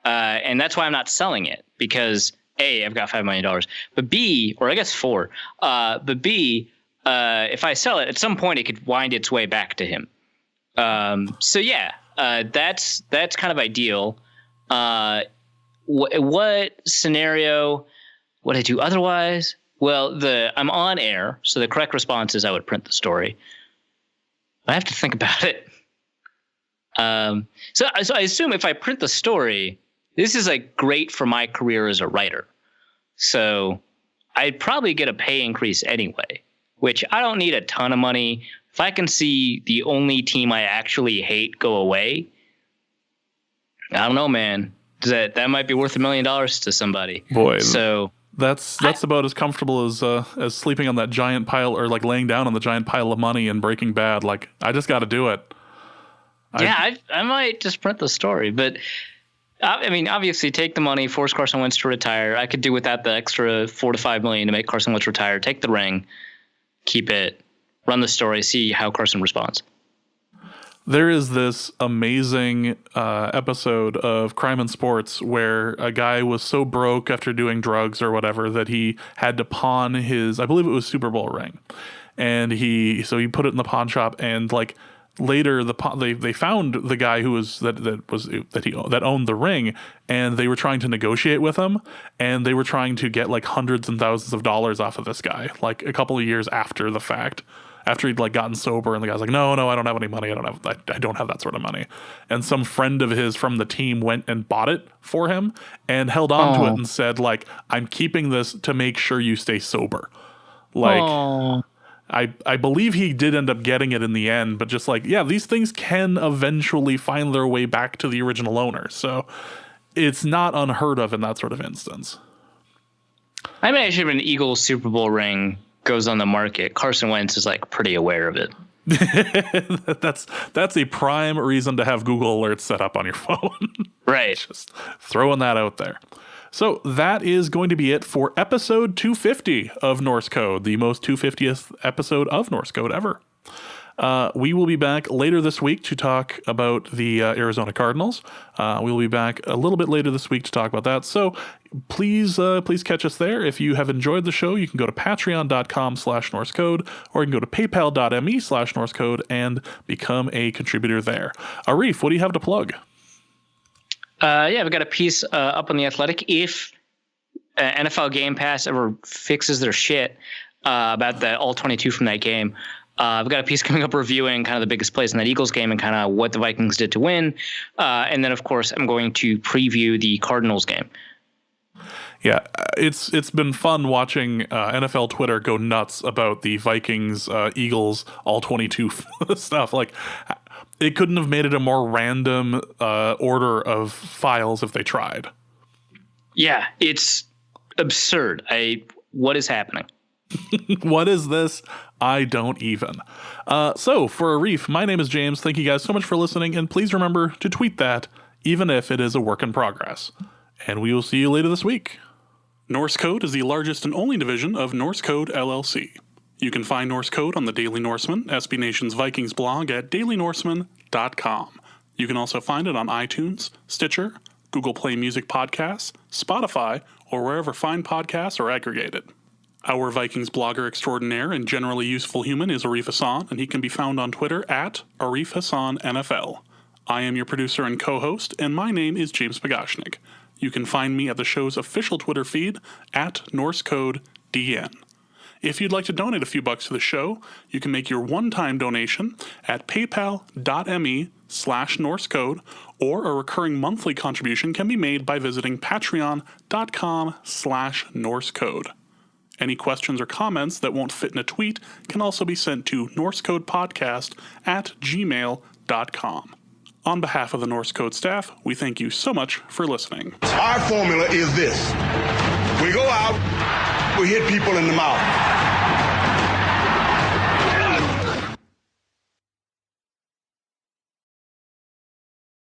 And that's why I'm not selling it, because A, I've got $5 million, but B, or I guess 4, but B, if I sell it, at some point it could wind its way back to him. So yeah, that's kind of ideal. What scenario would I do otherwise? Well, I'm on air, so the correct response is I would print the story. I have to think about it. So I assume if I print the story, this is great for my career as a writer. So I'd probably get a pay increase anyway, which I don't need a ton of money. If I can see the only team I actually hate go away, I don't know, man. That might be worth $1 million to somebody. Boy, so that's about as comfortable as sleeping on that giant pile, or laying down on the giant pile of money in Breaking Bad. I just got to do it. I might just print the story, but I mean, obviously, take the money, force Carson Wentz to retire. I could do without the extra $4 to $5 million to make Carson Wentz retire. Take the ring, keep it. run the story, see how Carson responds. There is this amazing episode of Crime and Sports where a guy was so broke after doing drugs or whatever that he had to pawn his, I believe it was Super Bowl ring, and he put it in the pawn shop, and like later they found the guy who was that owned the ring, and they were trying to negotiate with him, and they were trying to get like hundreds and thousands of dollars off of this guy, like a couple of years after the fact. After he'd like gotten sober, and the guy's like, no, I don't have any money. I don't have that sort of money. And some friend of his from the team went and bought it for him and held on to it and said, like, I'm keeping this to make sure you stay sober. Like, I believe he did end up getting it in the end, but just like, yeah, these things can eventually find their way back to the original owner. So it's not unheard of in that sort of instance. I imagine if an Eagles Super Bowl ring goes on the market, Carson Wentz is like pretty aware of it. That's a prime reason to have Google Alerts set up on your phone. Right. Just throwing that out there. So that is going to be it for episode 250 of Norse Code, the most 250th episode of Norse Code ever. We will be back later this week to talk about the Arizona Cardinals. We will be back a little bit later this week to talk about that. So please catch us there. If you have enjoyed the show, you can go to patreon.com/NorseCode, or you can go to paypal.me/NorseCode and become a contributor there. Arif, what do you have to plug? Yeah, we've got a piece up on The Athletic. If NFL Game Pass ever fixes their shit about the all 22 from that game, I've got a piece coming up reviewing kind of the biggest plays in that Eagles game and kind of what the Vikings did to win. And then, of course, I'm going to preview the Cardinals game. Yeah, it's been fun watching NFL Twitter go nuts about the Vikings, Eagles, all 22 stuff. Like, it couldn't have made it a more random order of files if they tried. Yeah, it's absurd. What is happening? What is this? I don't even. So for Arif, my name is James. Thank you guys so much for listening, and please remember to tweet that, even if it is a work in progress. And we will see you later this week. Norse Code is the largest and only division of Norse Code LLC. You can find Norse Code on the Daily Norseman, SB Nation's Vikings blog at dailynorseman.com. You can also find it on iTunes, Stitcher, Google Play Music Podcasts, Spotify, or wherever fine podcasts are aggregated. Our Vikings blogger extraordinaire and generally useful human is Arif Hassan, and he can be found on Twitter at Arif Hassan NFL. I am your producer and co-host, and my name is James Pagashnik. You can find me at the show's official Twitter feed at NorseCodeDN. If you'd like to donate a few bucks to the show, you can make your one-time donation at paypal.me/NorseCode, or a recurring monthly contribution can be made by visiting patreon.com/NorseCode. Any questions or comments that won't fit in a tweet can also be sent to norsecodepodcast@gmail.com. On behalf of the Norse Code staff, we thank you so much for listening. Our formula is this. We go out, we hit people in the mouth.